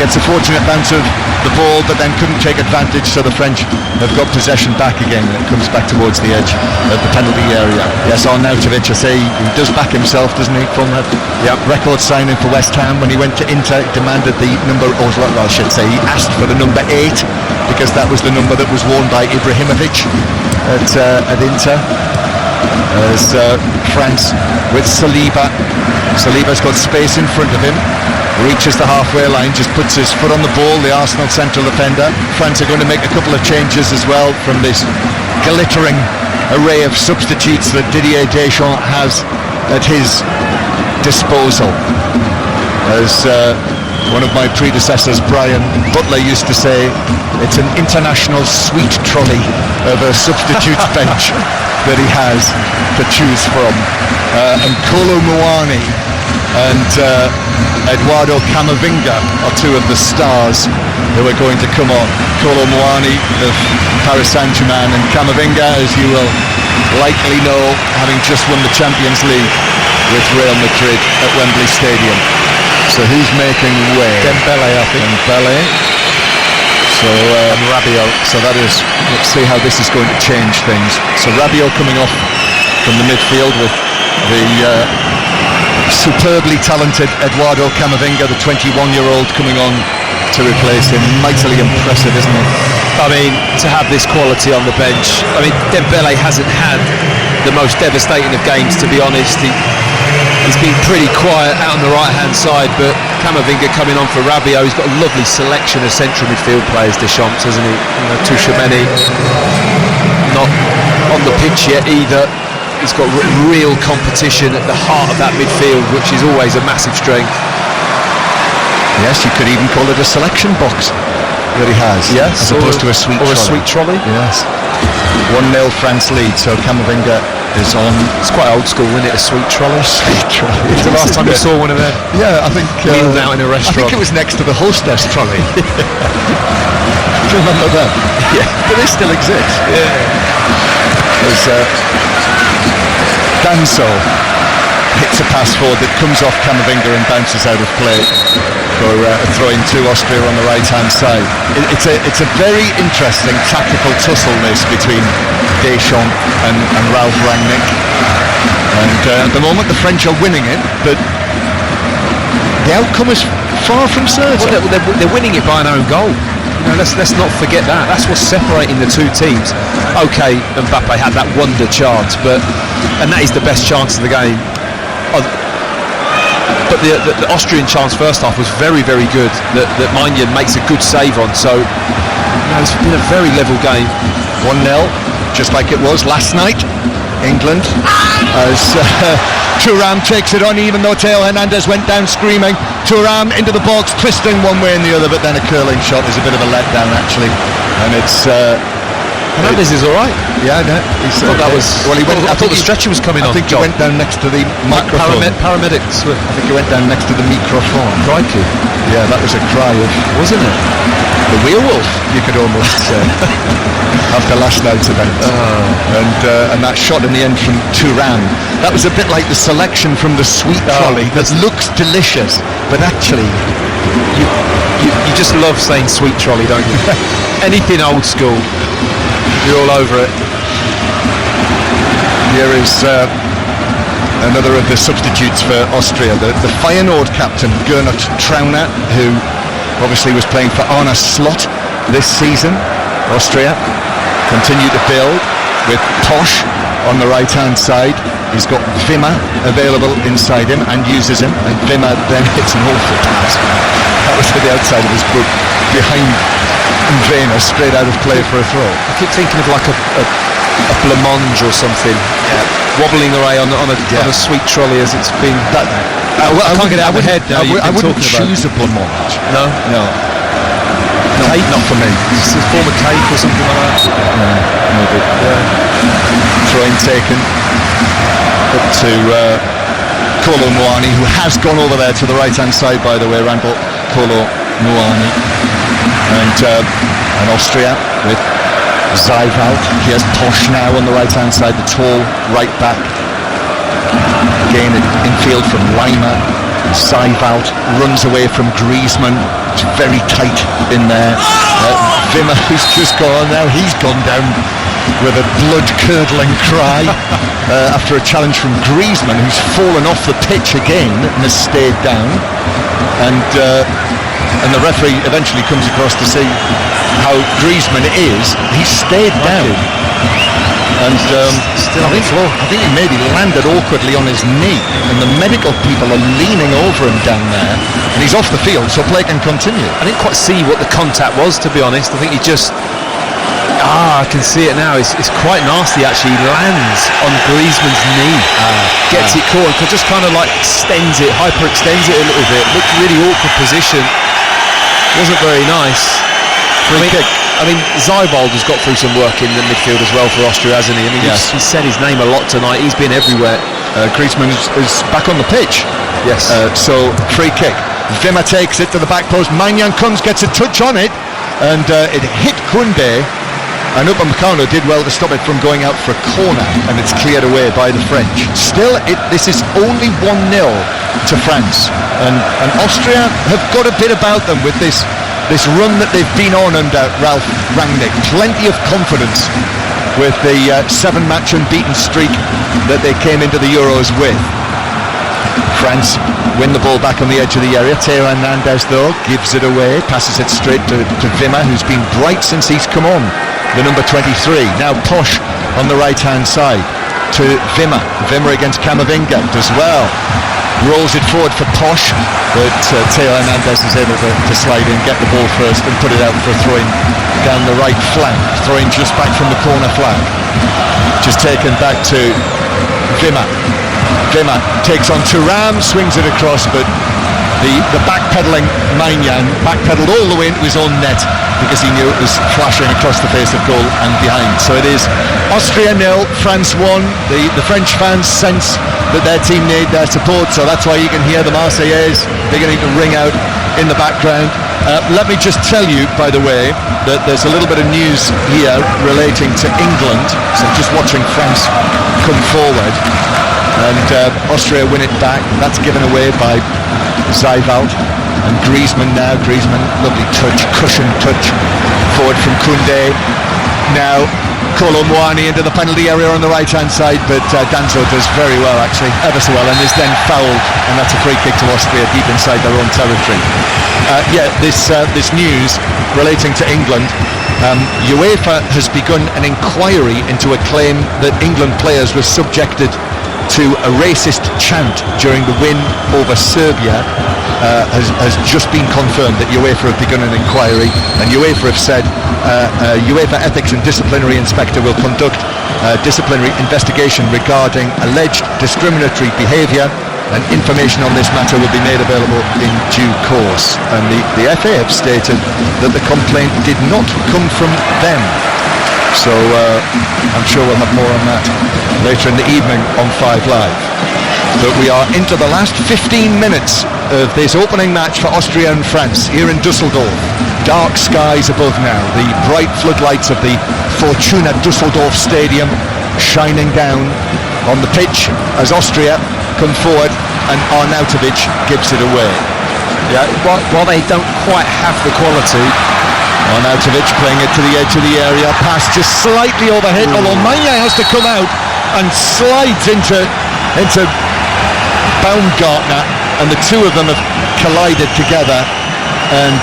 Gets a fortunate bounce of the ball, but then couldn't take advantage, so the French have got possession back again, and it comes back towards the edge of the penalty area. Yes, Arnautovic, I say, he does back himself, doesn't he, from that record signing for West Ham. When he went to Inter, he demanded the number, or I should say, he asked for the number 8, because that was the number that was worn by Ibrahimovic at Inter. As France with Saliba. Saliba's got space in front of him, reaches the halfway line, just puts his foot on the ball, the Arsenal central defender. France are going to make a couple of changes as well from this glittering array of substitutes that Didier Deschamps has at his disposal. As one of my predecessors, Brian Butler, used to say, it's an international sweet trolley of a substitutes bench that he has to choose from. And Kolo Muani and Eduardo Camavinga are two of the stars who are going to come on. Kolo Muani of Paris Saint-Germain, and Camavinga, as you will likely know, having just won the Champions League with Real Madrid at Wembley Stadium. So who's making way? Dembele, I think. Dembele. So and Rabiot. So that is, let's see how this is going to change things. So Rabiot coming off from the midfield with the superbly talented Eduardo Camavinga, the 21-year-old, coming on to replace him. Mightily impressive, isn't it? I mean, to have this quality on the bench. I mean, Dembele hasn't had the most devastating of games, to be honest. He's been pretty quiet out on the right-hand side, but Camavinga coming on for Rabiot. He's got a lovely selection of central midfield players, Deschamps, hasn't he? Tchouameni not on the pitch yet either. He's got real competition at the heart of that midfield, which is always a massive strength. Yes, you could even call it a selection box that he has, yes, as opposed to a sweet trolley. A sweet trolley. Yes. 1-0 France lead, so Camavinga is on. It's quite old school, isn't it? A sweet trolley. Sweet trolley. It's the last time we saw one of them. Yeah, I think wheeled out in a restaurant. I think it was next to the hostess trolley. Do you remember that? Yeah, but they still exist. Yeah. There's Danso hits a pass forward that comes off Camavinga and bounces out of play for a throw-in to Austria on the right-hand side. It's a very interesting tactical tussle, this, between Deschamps and Ralf Rangnick. And at the moment the French are winning it, but the outcome is far from certain. Well, they're winning it by an own goal. You know, let's not forget that. That's what's separating the two teams. Okay, Mbappe had that wonder chance, and that is the best chance of the game. But the Austrian chance first half was very, very good. That Maignan makes a good save on. So it's been a very level game. 1-0, just like it was last night. England, as Thuram takes it on, even though Theo Hernandez went down screaming. Thuram into the box, twisting one way and the other, but then a curling shot is a bit of a letdown actually, and it's Hernandez is all right. Yeah, no, he's, that was. Well, I thought the stretcher was coming on. I think he went down next to the microphone. Paramedics. I think he went down next to the microphone. Crikey. Yeah, that was a cry of, wasn't it? The werewolf, you could almost say, after last night's event. And that shot in the end from Thuram, that was a bit like the selection from the sweet trolley that looks delicious, but actually you just love saying sweet trolley, don't you? Anything old school, you're all over it. Here is another of the substitutes for Austria, the Feyenoord captain Gernot Trauner, who obviously was playing for Arne Slot this season. Austria continue to build with Posch on the right hand side. He's got Wimmer available inside him and uses him, and Wimmer then hits an awful pass. That was to the outside of his boot behind Wimmer, straight out of play for a throw. I keep thinking of like a blancmange or something, wobbling away on a sweet trolley as it's been. I can't get it out of my head now. I wouldn't choose a blancmange. No. Cake? Not for me. It's a form of cake or something like that. Maybe. Throw-in taken up to Kolo Muani, who has gone over there to the right-hand side, by the way. Randall Kolo Muani, and Austria with Zeivalt. Here's Posch now on the right-hand side, the tall right back. Again, infield from Lima. Zeivalt runs away from Griezmann. It's very tight in there. Wimmer, who's just gone now, he's gone down with a blood-curdling cry after a challenge from Griezmann, who's fallen off the pitch again and has stayed down. And the referee eventually comes across to see how Griezmann is. He's stayed down. And I think he maybe landed awkwardly on his knee, and the medical people are leaning over him down there, and he's off the field, so play can continue. I didn't quite see what the contact was, to be honest. I think he just I can see it now. It's quite nasty actually. He lands on Griezmann's knee, gets it caught, and just kind of like hyperextends it a little bit. Looked really awkward position. Wasn't very nice. Free kick. I mean, Zeivald has got through some work in the midfield as well for Austria, hasn't he? I mean, he's said his name a lot tonight. He's been everywhere. Griezmann is back on the pitch. Yes. So, free kick. Wimmer takes it to the back post. Maignan gets a touch on it, and it hit Koundé. And Upamecano did well to stop it from going out for a corner, and it's cleared away by the French. Still, this is only 1-0 to France, and Austria have got a bit about them with this run that they've been on under Ralf Rangnick. Plenty of confidence with the 7-match unbeaten streak that they came into the Euros with. France win the ball back on the edge of the area. Theo Hernandez though gives it away, passes it straight to Wimmer, who's been bright since he's come on, the number 23. Now Posch on the right hand side to Wimmer. Wimmer against Camavinga does well, rolls it forward for Posch, but Theo Hernandez is able to slide in, get the ball first and put it out for a throw-in down the right flank. Throw-in just back from the corner flag, just taken back to Wimmer. Wimmer takes on Thuram, swings it across, but the backpedaling Maignan backpedaled all the way into his own net because he knew it was flashing across the face of goal and behind. So it is Austria 0, France 1. The French fans sense that their team need their support, so that's why you can hear the Marseillaise beginning to ring out in the background. Let me just tell you, by the way, that there's a little bit of news here relating to England. So just watching France come forward, and Austria win it back. That's given away by Zeivalt. And Griezmann now. Griezmann, lovely touch, cushion touch forward from Koundé. Now Kolo Muani into the penalty area on the right hand side, but Danzo does very well, actually, ever so well, and is then fouled, and that's a free kick to Austria deep inside their own territory. This news relating to England, UEFA has begun an inquiry into a claim that England players were subjected to a racist chant during the win over Serbia. Has just been confirmed that UEFA have begun an inquiry, and UEFA have said UEFA Ethics and Disciplinary Inspector will conduct a disciplinary investigation regarding alleged discriminatory behaviour, and information on this matter will be made available in due course. And the FA have stated that the complaint did not come from them. So I'm sure we'll have more on that later in the evening on 5 Live. But we are into the last 15 minutes of this opening match for Austria and France here in Dusseldorf. Dark skies above now, the bright floodlights of the Fortuna Dusseldorf Stadium shining down on the pitch as Austria come forward and Arnautovic gives it away. Yeah, while they don't quite have the quality, Arnautovic playing it to the edge of the area, pass just slightly overhit, although Magne has to come out and slides into Baumgartner, and the two of them have collided together, and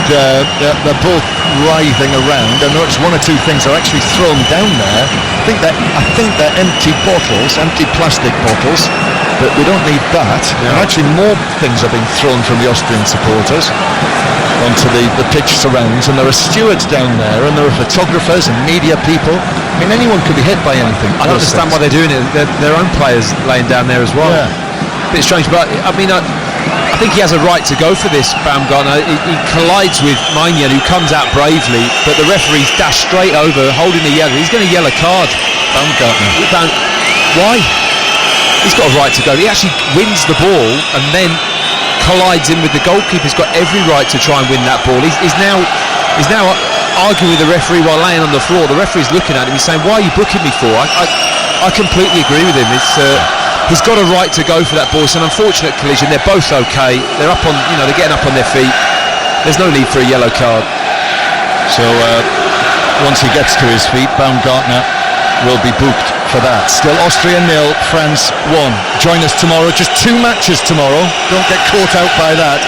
they're both writhing around. I noticed one or two things are actually thrown down there. I think they're empty bottles, empty plastic bottles, but we don't need that. Yeah. And actually more things are being thrown from the Austrian supporters onto the pitch surrounds, and there are stewards down there, and there are photographers and media people. I mean, anyone could be hit by anything. I don't understand why they're doing it. Their own players laying down there as well. Yeah. Bit strange, but I mean, I think he has a right to go for this, Baumgartner. He collides with Maignan, who comes out bravely, but the referee's dashed straight over, holding a yellow. He's going to yellow card. Baumgartner. Why? He's got a right to go. He actually wins the ball and then collides in with the goalkeeper. He's got every right to try and win that ball. He's now arguing with the referee while laying on the floor. The referee's looking at him. He's saying, "Why are you booking me for?" I completely agree with him. He's got a right to go for that ball. It's an unfortunate collision. They're both okay. They're up on, they're getting up on their feet. There's no need for a yellow card. So once he gets to his feet, Baumgartner will be booked for that. Still Austria 0, France 1. Join us tomorrow. Just 2 matches tomorrow. Don't get caught out by that.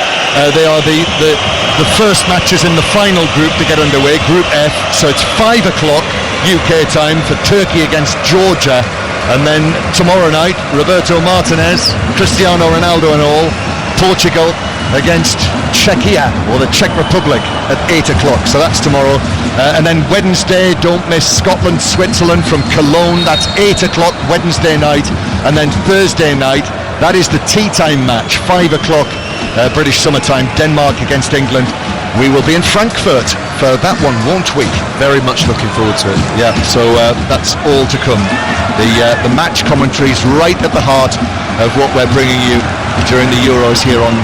They are the first matches in the final group to get underway, Group F. So it's 5 o'clock UK time for Turkey against Georgia. And then tomorrow night, Roberto Martinez, Cristiano Ronaldo and all, Portugal against Czechia, or the Czech Republic, at 8 o'clock. So that's tomorrow. And then Wednesday, don't miss Scotland, Switzerland from Cologne. That's 8 o'clock Wednesday night. And then Thursday night, that is the tea time match, 5 o'clock British summertime, Denmark against England. We will be in Frankfurt for that one, won't we? Very much looking forward to it. Yeah, so that's all to come. The match commentary is right at the heart of what we're bringing you during the Euros here on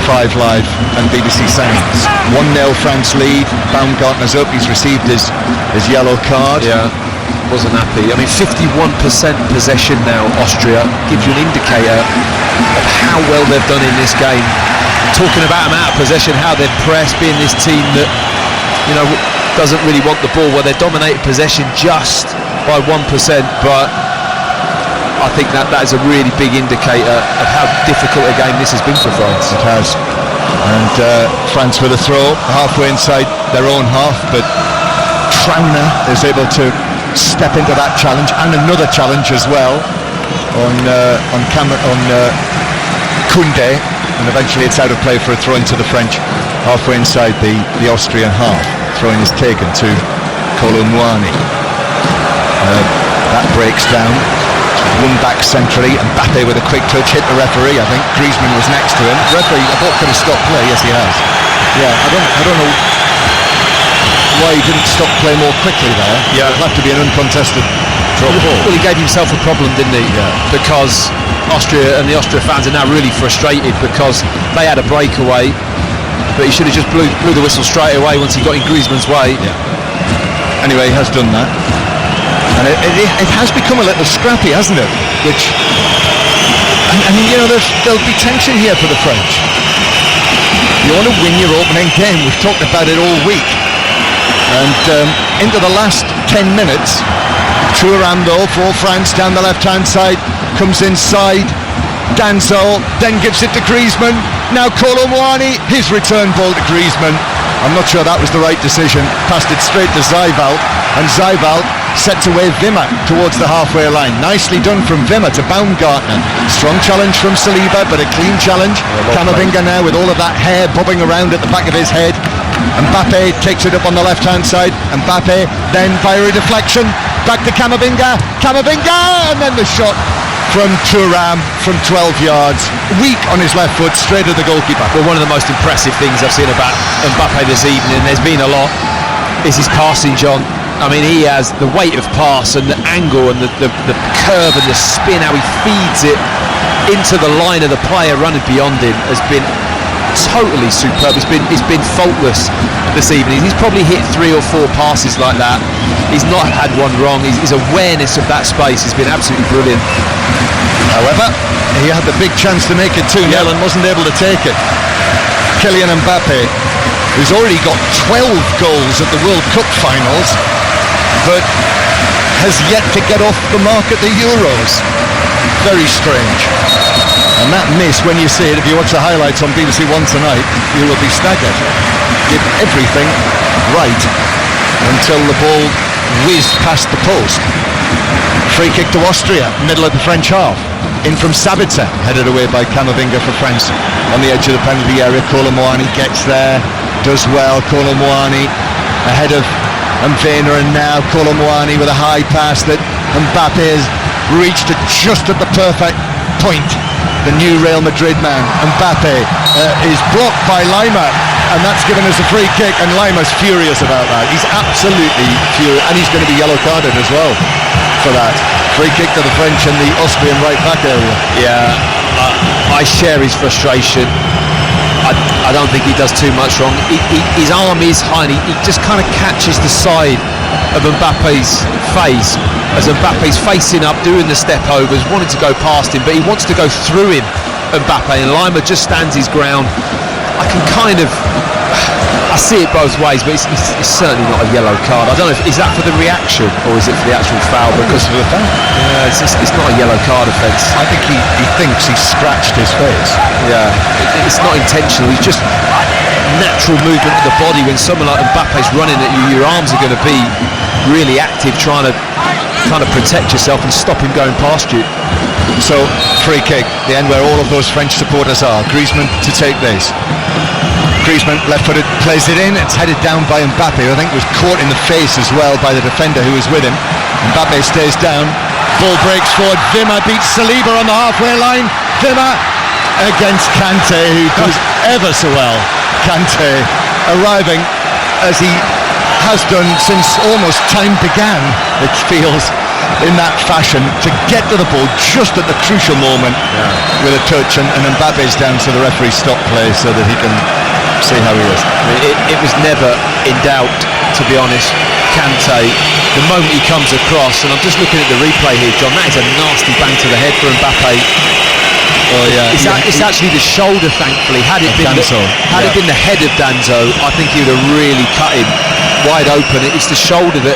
5 Live and BBC Sounds. 1-0 France lead. Baumgartner's up. He's received his yellow card. Yeah, wasn't happy. I mean, 51% possession now, Austria. Gives you an indicator of how well they've done in this game. Talking about them out of possession, how they've pressed, being this team that, doesn't really want the ball. Well, they dominated possession just by 1%, but I think that is a really big indicator of how difficult a game this has been for France. It has. And France with a throw halfway inside their own half, but Trauner is able to step into that challenge, and another challenge as well on Koundé, and eventually it's out of play for a throw into the French halfway inside the Austrian half. Throwing is taken to Kolo Muani. That breaks down. One back centrally, and Mbappe with a quick touch hit the referee. I think Griezmann was next to him. The referee, I thought, could have stopped play. Yes, he has. Yeah, I don't know why he didn't stop play more quickly there. Yeah, it'll have to be an uncontested drop ball. Well, he gave himself a problem, didn't he? Yeah. Because Austria and the Austria fans are now really frustrated because they had a breakaway, but he should have just blew the whistle straight away once he got in Griezmann's way. Yeah. Anyway, he has done that. And it has become a little scrappy, hasn't it? There'll be tension here for the French. You want to win your opening game. We've talked about it all week. And into the last 10 minutes, Thuram though for France down the left-hand side, comes inside. Danso then gives it to Griezmann. Now Kolo Muani, his return ball to Griezmann. I'm not sure that was the right decision. Passed it straight to Zijval, and Zijval sets away Wimmer towards the halfway line. Nicely done from Wimmer to Baumgartner. Strong challenge from Saliba, but a clean challenge. Camavinga now with all of that hair bobbing around at the back of his head. Mbappe takes it up on the left-hand side. Mbappe then via a deflection back to Camavinga. Camavinga, and then the shot from Thuram from 12 yards, weak on his left foot, straight at the goalkeeper. Well, one of the most impressive things I've seen about Mbappe this evening, there's been a lot, is his passing, John. I mean, he has the weight of pass and the angle and the curve and the spin, how he feeds it into the line of the player running beyond him has been totally superb. It's been faultless this evening. He's probably hit 3 or 4 passes like that. He's not had one wrong. His awareness of that space has been absolutely brilliant. However, he had the big chance to make it 2-0 and wasn't able to take it. Kylian Mbappe, who's already got 12 goals at the World Cup finals, but has yet to get off the mark at the Euros. Very strange. And that miss, when you see it, if you watch the highlights on BBC One tonight, you will be staggered. Did everything right until the ball whizzed past the post. Free kick to Austria, middle of the French half. In from Sabitzer, headed away by Camavinga for France on the edge of the penalty area. Kolo Muani gets there, does well. Kolo Muani ahead of Mvena, and now Kolo Muani with a high pass that Mbappe has reached it just at the perfect point. The new Real Madrid man, Mbappe, is blocked by Lima, and that's given us a free kick, and Lima's furious about that. He's absolutely furious, and he's going to be yellow carded as well for that. Free kick to the French in the Austrian right back area. Yeah, I share his frustration. I don't think he does too much wrong. His arm is high, and he just kind of catches the side of Mbappe's face as Mbappe's facing up, doing the step overs, wanting to go past him, but he wants to go through him, Mbappe, and Lima just stands his ground. I see it both ways, but it's certainly not a yellow card. I don't know, is that for the reaction or is it for the actual foul? Because of the foul. Yeah, it's not a yellow card offence. I think he thinks he scratched his face. Yeah, it's not intentional. It's just natural movement of the body. When someone like Mbappe's running at you, your arms are going to be really active, trying to kind of protect yourself and stop him going past you. So, free kick, the end where all of those French supporters are. Griezmann to take this. Griezmann, left-footed, plays it in. It's headed down by Mbappe, who I think was caught in the face as well by the defender who was with him. Mbappe stays down. Ball breaks forward. Wimmer beats Saliba on the halfway line. Wimmer against Kante, who does ever so well. Kante arriving as he has done since almost time began, it feels, in that fashion, to get to the ball just at the crucial moment with a touch, and Mbappe's down, so the referee stopped play so that he can see how he is. I mean, it was never in doubt, to be honest. Kante, the moment he comes across, and I'm just looking at the replay here, John, that is a nasty bang to the head for Mbappe. Oh yeah, it's actually the shoulder, thankfully. Had it been it been the head of Danso, I think he would have really cut him wide open. It's the shoulder that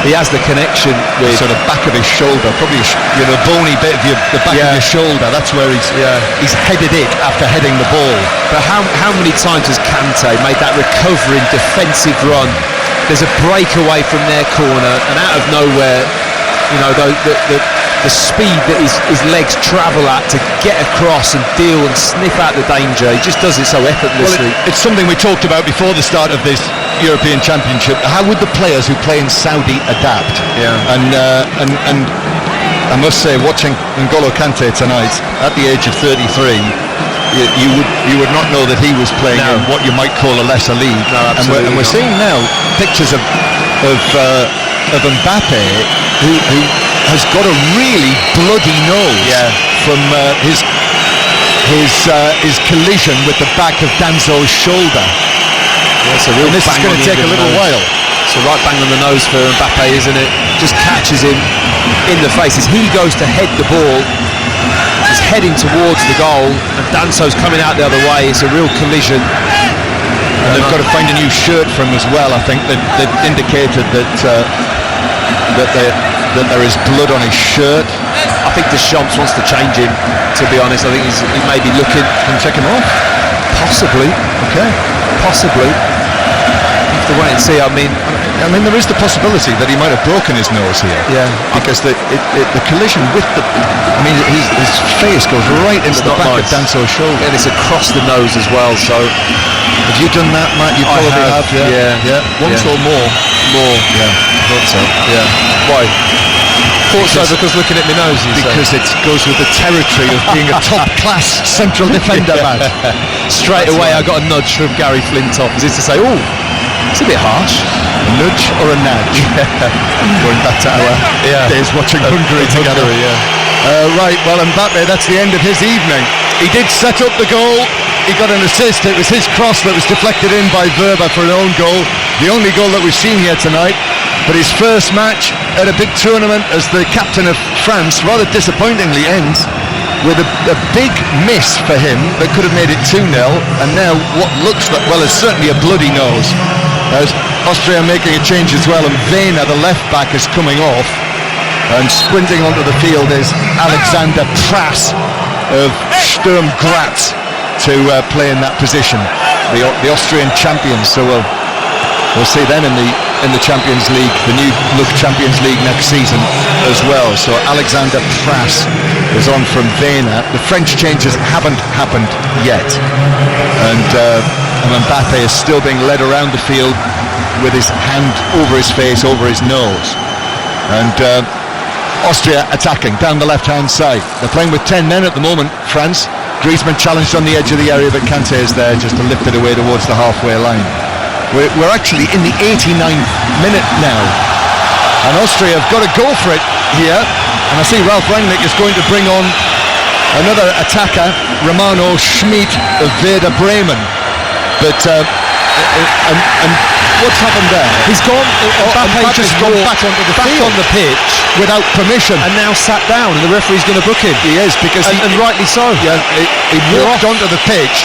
he has the connection with. So the back of his shoulder, probably the bony bit of the back of your shoulder. That's where he's headed it after heading the ball. But how many times has Kante made that recovering defensive run? There's a breakaway from their corner, and out of nowhere, you know, the speed that his legs travel at to get across and deal and sniff out the danger, he just does it so effortlessly. Well, it's something we talked about before the start of this European Championship. How would the players who play in Saudi adapt? And I must say, watching N'Golo Kante tonight at the age of 33, you would not know that he was playing in what you might call a lesser league. No, absolutely. And we're seeing now pictures of Mbappe who has got a really bloody nose from his collision with the back of Danzo's shoulder. It's a real and this is going to take a little while. It's a right bang on the nose for Mbappe, isn't it? Just catches him in the face as he goes to head the ball. He's heading towards the goal, and Danso's coming out the other way. It's a real collision. And they've got to find a new shirt for him as well. I think that indicated that that there is blood on his shirt. I think Deschamps wants to change him, to be honest. I think he may be looking. Can check him off? Possibly. Okay. Possibly. Have to wait and see. I mean, there is the possibility that he might have broken his nose here. Yeah. Because the collision with the... I mean, his face goes right into the back of Danso's shoulder. And it's across the nose as well, so... Have you done that, Matt? You probably have. Yeah. Once or more? More. Yeah, I thought so. Yeah. Why? Thought so because looking at my nose, because it goes with the territory of being a top-class central defender, man. Straight away, I got a nudge from Gary Flintoff, as if to say, "Oh, it's a bit harsh." A nudge or a nudge? Going back to our days watching Hungary together. Right, well, Mbappe, that's the end of his evening. He did set up the goal. He got an assist. It was his cross that was deflected in by Verba for an own goal. The only goal that we've seen here tonight. But his first match at a big tournament as the captain of France rather disappointingly ends with a big miss for him that could have made it 2-0. And now what looks like, well, it's certainly a bloody nose. As Austria making a change as well, and Vena, the left back, is coming off. And sprinting onto the field is Alexander Prass of Sturm Graz to play in that position. The Austrian champions, so we'll see them in the Champions League, the new look Champions League next season as well. So Alexander Prass is on from Vena. The French changes haven't happened yet, and Mbappe is still being led around the field with his hand over his face, over his nose, and Austria attacking down the left-hand side. They're playing with 10 men at the moment, France. Griezmann challenged on the edge of the area, but Kanté is there just to lift it away towards the halfway line. We're actually in the 89th minute now, and Austria have got to go for it here. And I see Ralf Rangnick is going to bring on another attacker, Romano Schmid of Werder Bremen. But and what's happened there? He's gone. Mbappe just gone back onto the field, on the pitch without permission, and now sat down. And the referee's going to book him. He is, because and rightly so. Yeah, he walked onto the pitch,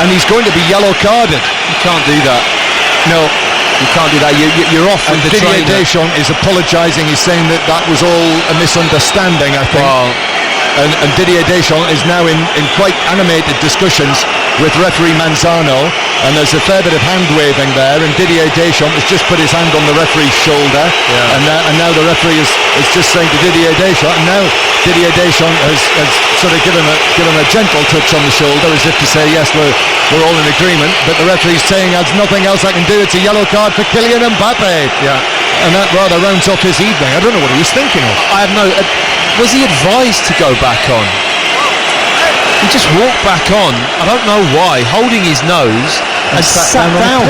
and he's going to be yellow carded. You can't do that. No, you can't do that. You're off. And Didier Deschamps is apologising. He's saying that was all a misunderstanding, I think. Well, and Didier Deschamps is now in quite animated discussions with referee Manzano, and there's a fair bit of hand waving there, and Didier Deschamps has just put his hand on the referee's shoulder, and now the referee is just saying to Didier Deschamps, and now Didier Deschamps has sort of given him a gentle touch on the shoulder, as if to say, yes, we're all in agreement, but the referee's saying, there's nothing else I can do, it's a yellow card for Kylian Mbappe. Yeah. And that rather rounds off his evening. I don't know what he was thinking of. I have no... was he advised to go back on? He just walked back on, I don't know why, holding his nose and sat down.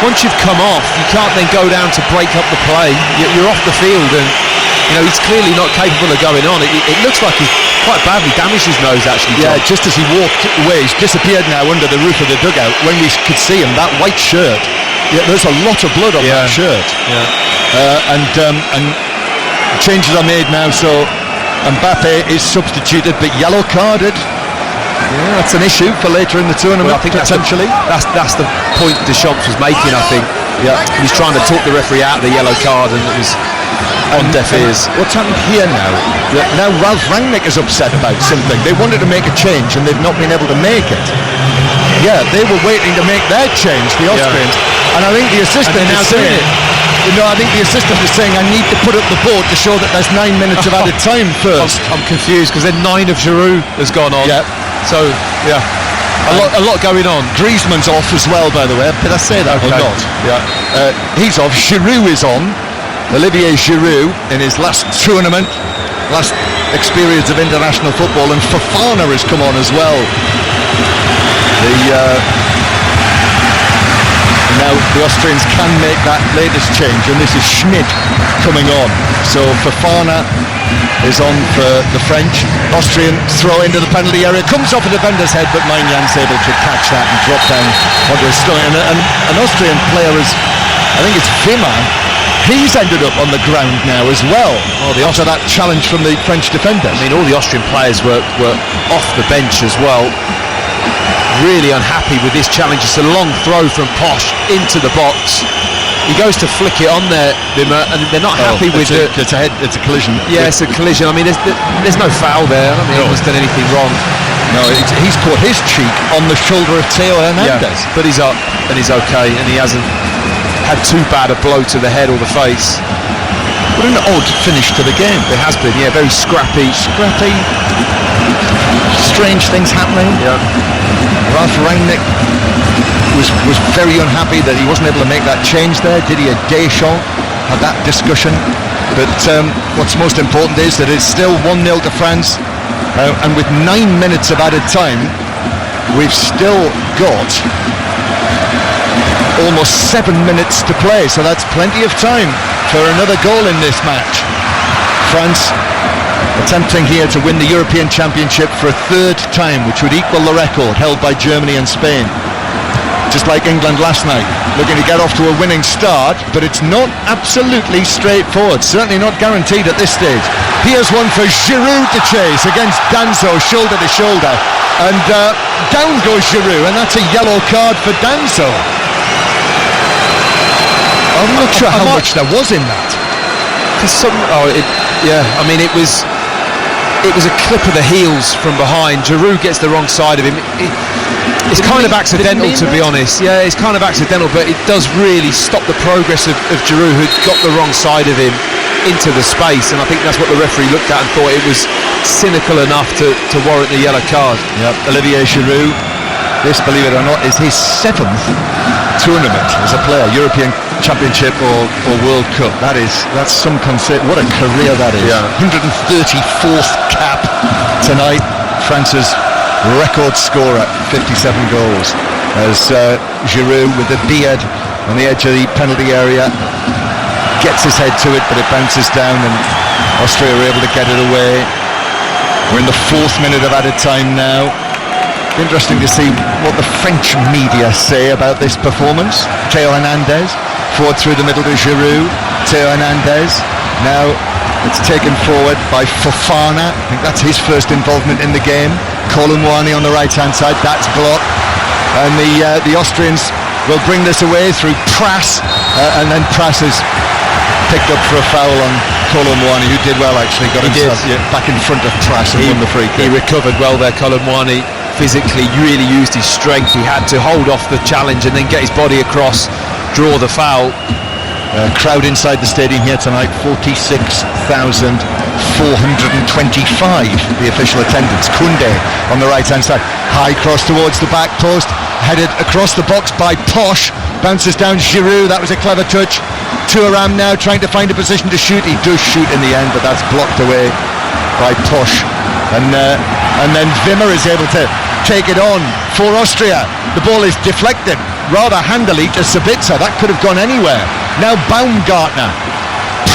Once you've come off, you can't then go down to break up the play. You're off the field, and he's clearly not capable of going on. It looks like he's quite badly damaged his nose, actually. Yeah, just as he walked away, he's disappeared now under the roof of the dugout. When we could see him, that white shirt, there's a lot of blood on that shirt. Yeah. And changes are made now, so Mbappe is substituted, but yellow carded. Yeah, that's an issue for later in the tournament. Well, I think potentially. That's the point Deschamps was making, I think. Yeah, he's trying to talk the referee out of the yellow card, and it was on deaf ears. What's happened here now? Now Ralf Rangnick is upset about something. They wanted to make a change, and they've not been able to make it. Yeah, they were waiting to make their change, the Austrians, and I think the assistant is saying, I think the assistant is saying, I need to put up the board to show that there's 9 minutes of added time first. I'm confused, because then 9 of Giroud has gone on. Yeah. So, yeah. A lot going on. Griezmann's off as well, by the way. Did I say that or not? Yeah. He's off. Giroud is on. Olivier Giroud in his last tournament, last experience of international football, and Fofana has come on as well. Now the Austrians can make that latest change, and this is Schmid coming on. So Fofana is on for the French. Austrian throw into the penalty area, comes off a defender's head, but Maignan able to catch that and drop down onto his stomach. And an Austrian player is, I think it's Vima, he's ended up on the ground now as well, after that challenge from the French defender. I mean, all the Austrian players were off the bench as well. Really unhappy with this challenge. It's a long throw from Posch into the box. He goes to flick it on there, Wimmer, and they're not happy with it. It's a collision. Yeah, it's a collision. I mean, there's no foul there. I don't think anyone's done anything wrong. No, he's caught his cheek on the shoulder of Theo Hernandez. Yeah, but he's up and he's okay, and he hasn't had too bad a blow to the head or the face. What an odd finish to the game. It has been, yeah, very scrappy. Strange things happening. Yeah. Ralf Rangnick was very unhappy that he wasn't able to make that change there. Didier Deschamps had that discussion. But what's most important is that it's still 1-0 to France. And with 9 minutes of added time, we've still got almost 7 minutes to play. So that's plenty of time for another goal in this match. France attempting here to win the European Championship for a third time, which would equal the record held by Germany and Spain. Just like England last night, looking to get off to a winning start, but it's not absolutely straightforward, certainly not guaranteed at this stage. Here's one for Giroud to chase against Danso, shoulder to shoulder, and down goes Giroud, and that's a yellow card for Danso. I'm not sure how much there was in that. I mean, it was a clip of the heels from behind. Giroud gets the wrong side of him. It's kind of accidental, to be honest. Yeah, it's kind of accidental, but it does really stop the progress of Giroud, who'd got the wrong side of him into the space, and I think that's what the referee looked at and thought it was cynical enough to warrant the yellow card. Yep, Olivier Giroud, this, believe it or not, is his 7th tournament as a player, European Championship or World Cup. That's some conceit. What a career that is. Yeah. 134th cap tonight. France's record scorer, 57 goals, as Giroud with the beard on the edge of the penalty area gets his head to it, but it bounces down, and Austria are able to get it away. We're in the 4th minute of added time now. Interesting to see what the French media say about this performance. Theo Hernandez forward through the middle to Giroud. Theo Hernandez now it's taken forward by Fofana. I think that's his first involvement in the game. Kolumwani on the right hand side, that's blocked, and the Austrians will bring this away through Pras, and then Pras is picked up for a foul on Kolumwani, who did well actually, got himself back in front of Pras and won the free kick. He recovered well there, Kolumwani. Physically really used his strength. He had to hold off the challenge and then get his body across, draw the foul. Crowd inside the stadium here tonight, 46,425 the official attendance. Koundé on the right hand side, high cross towards the back post, headed across the box by Posh, bounces down Giroud. That was a clever touch. Thuram now trying to find a position to shoot. He does shoot in the end, but that's blocked away by Posh, and then Wimmer is able to take it on for Austria. The ball is deflected rather handily to Sabitzer. That could have gone anywhere. Now Baumgartner.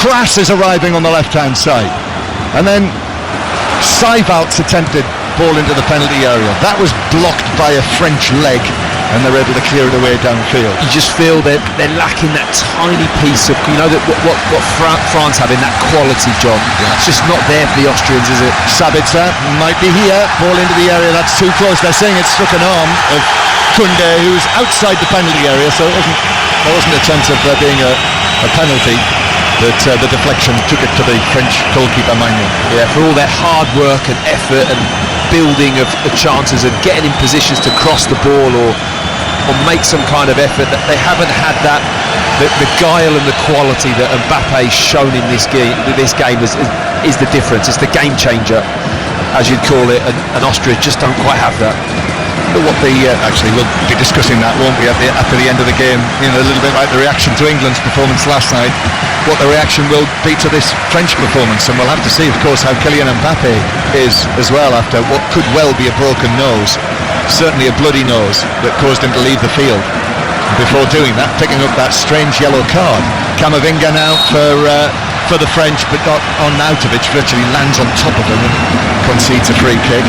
Pras is arriving on the left hand side, and then Seivalt's attempted ball into the penalty area. That was blocked by a French leg, and they're able to clear it away downfield. You just feel they're lacking that tiny piece of, what France have in that quality, John. Yeah. It's just not there for the Austrians, is it? Sabitzer might be here, ball into the area, that's too close. They're saying it struck an arm of Koundé, who's outside the penalty area, so there wasn't a chance of there being a penalty. But the deflection took it to the French goalkeeper Magnon. Yeah, for all their hard work and effort and building of chances and getting in positions to cross the ball or make some kind of effort, that they haven't had that the guile and the quality that Mbappe's shown in this game is the difference. It's the game changer, as you'd call it, and Austria just don't quite have that. What actually we'll be discussing that, won't we, after the end of the game, a little bit like the reaction to England's performance last night, what the reaction will be to this French performance, and we'll have to see, of course, how Kylian Mbappe is as well after what could well be a broken nose, certainly a bloody nose that caused him to leave the field. Before doing that, picking up that strange yellow card. Camavinga now for the French, but not on Nautovic, virtually lands on top of him and concedes a free kick.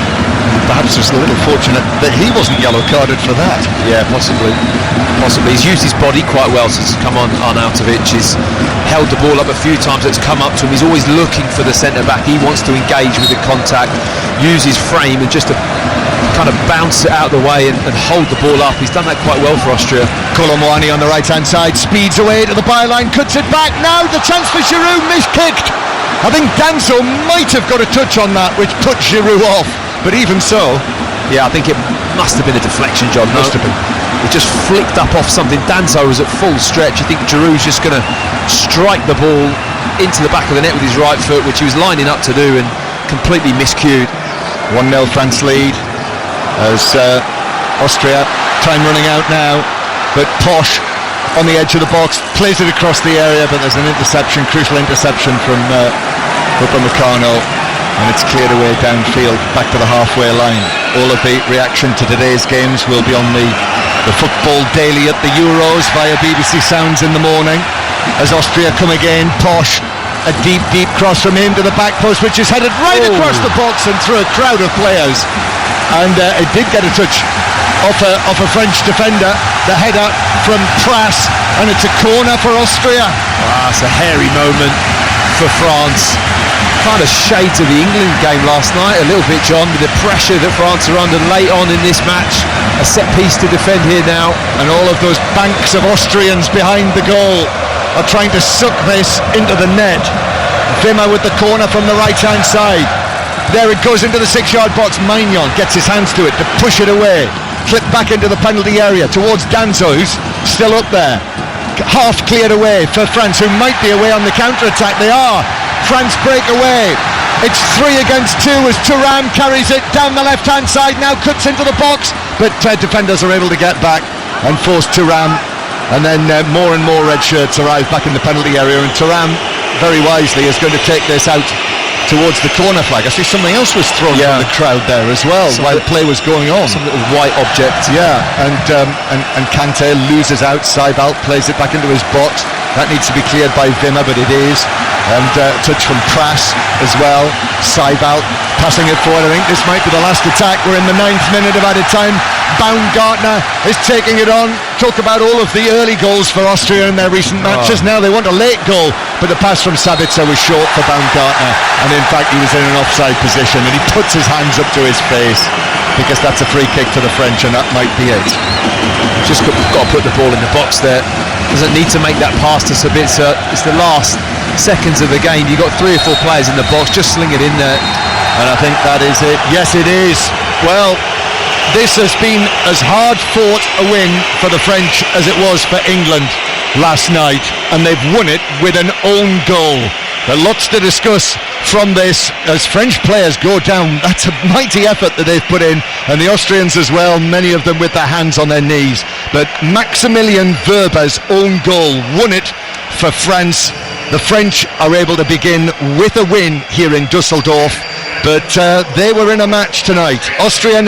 Perhaps it's a little fortunate that he wasn't yellow carded for that. Yeah, possibly. He's used his body quite well since he's come on Nautovic. He's held the ball up a few times, it's come up to him. He's always looking for the centre back. He wants to engage with the contact, use his frame, and just to kind of bounce it out of the way and hold the ball up. He's done that quite well for Austria. Colomwani on the right hand side, speeds away to the byline, cuts it back. Now the chance for Giroud, miskicked. I think Danso might have got a touch on that, which put Giroud off, but even so, yeah, I think it must have been a deflection, John. Must have been. It just flicked up off something. Danso was at full stretch. You think Giroud's just going to strike the ball into the back of the net with his right foot, which he was lining up to do, and completely miscued. 1-0 France lead as Austria, time running out now, but Posch on the edge of the box, plays it across the area, but there's an interception, crucial interception from Upamecano, and it's cleared away downfield back to the halfway line. All of the reaction to today's games will be on the Football Daily at the Euros via BBC Sounds in the morning, as Austria come again. Posch, a deep cross from him to the back post, which is headed right across the box and through a crowd of players, and it did get a touch off a French defender. The header from Pras, and it's a corner for Austria. It's a hairy moment for France. Kind of shades of the England game last night a little bit, John, with the pressure that France are under late on in this match. A set piece to defend here now, and all of those banks of Austrians behind the goal are trying to suck this into the net. Wimmer with the corner from the right hand side. There it goes into the 6-yard box. Maignan gets his hands to it to push it away. Clip back into the penalty area towards Danso, who's still up there. Half cleared away for France, who might be away on the counter-attack. They are. France break away. It's 3 against 2 as Thuram carries it down the left hand side, now cuts into the box, but defenders are able to get back and force Thuram, and then more and more red shirts arrive back in the penalty area, and Thuram very wisely is going to take this out towards the corner flag. I see something else was thrown from the crowd there as well while the play was going on. Some little white object. Yeah, and Kante loses out. Seibalt plays it back into his box. That needs to be cleared by Wimmer, but it is. And touch from Pras as well. Seibalt passing it forward. I think this might be the last attack. We're in the 9th minute of added time. Baumgartner is taking it on. Talk about all of the early goals for Austria in their recent matches. Now they want a late goal, but the pass from Sabitzer was short for Baumgartner, and in fact he was in an offside position, and he puts his hands up to his face because that's a free kick to the French, and that might be it. Just got to put the ball in the box there. Doesn't need to make that pass to Sabitzer. It's the last seconds of the game. You've got 3 or 4 players in the box. Just sling it in there. And I think that is it. Yes, it is. Well, this has been as hard fought a win for the French as it was for England last night, and they've won it with an own goal. There are lots to discuss from this as French players go down. That's a mighty effort that they've put in, and the Austrians as well, many of them with their hands on their knees. But Maximilian Wöber's own goal won it for France. The French are able to begin with a win here in Dusseldorf, but they were in a match tonight. Austria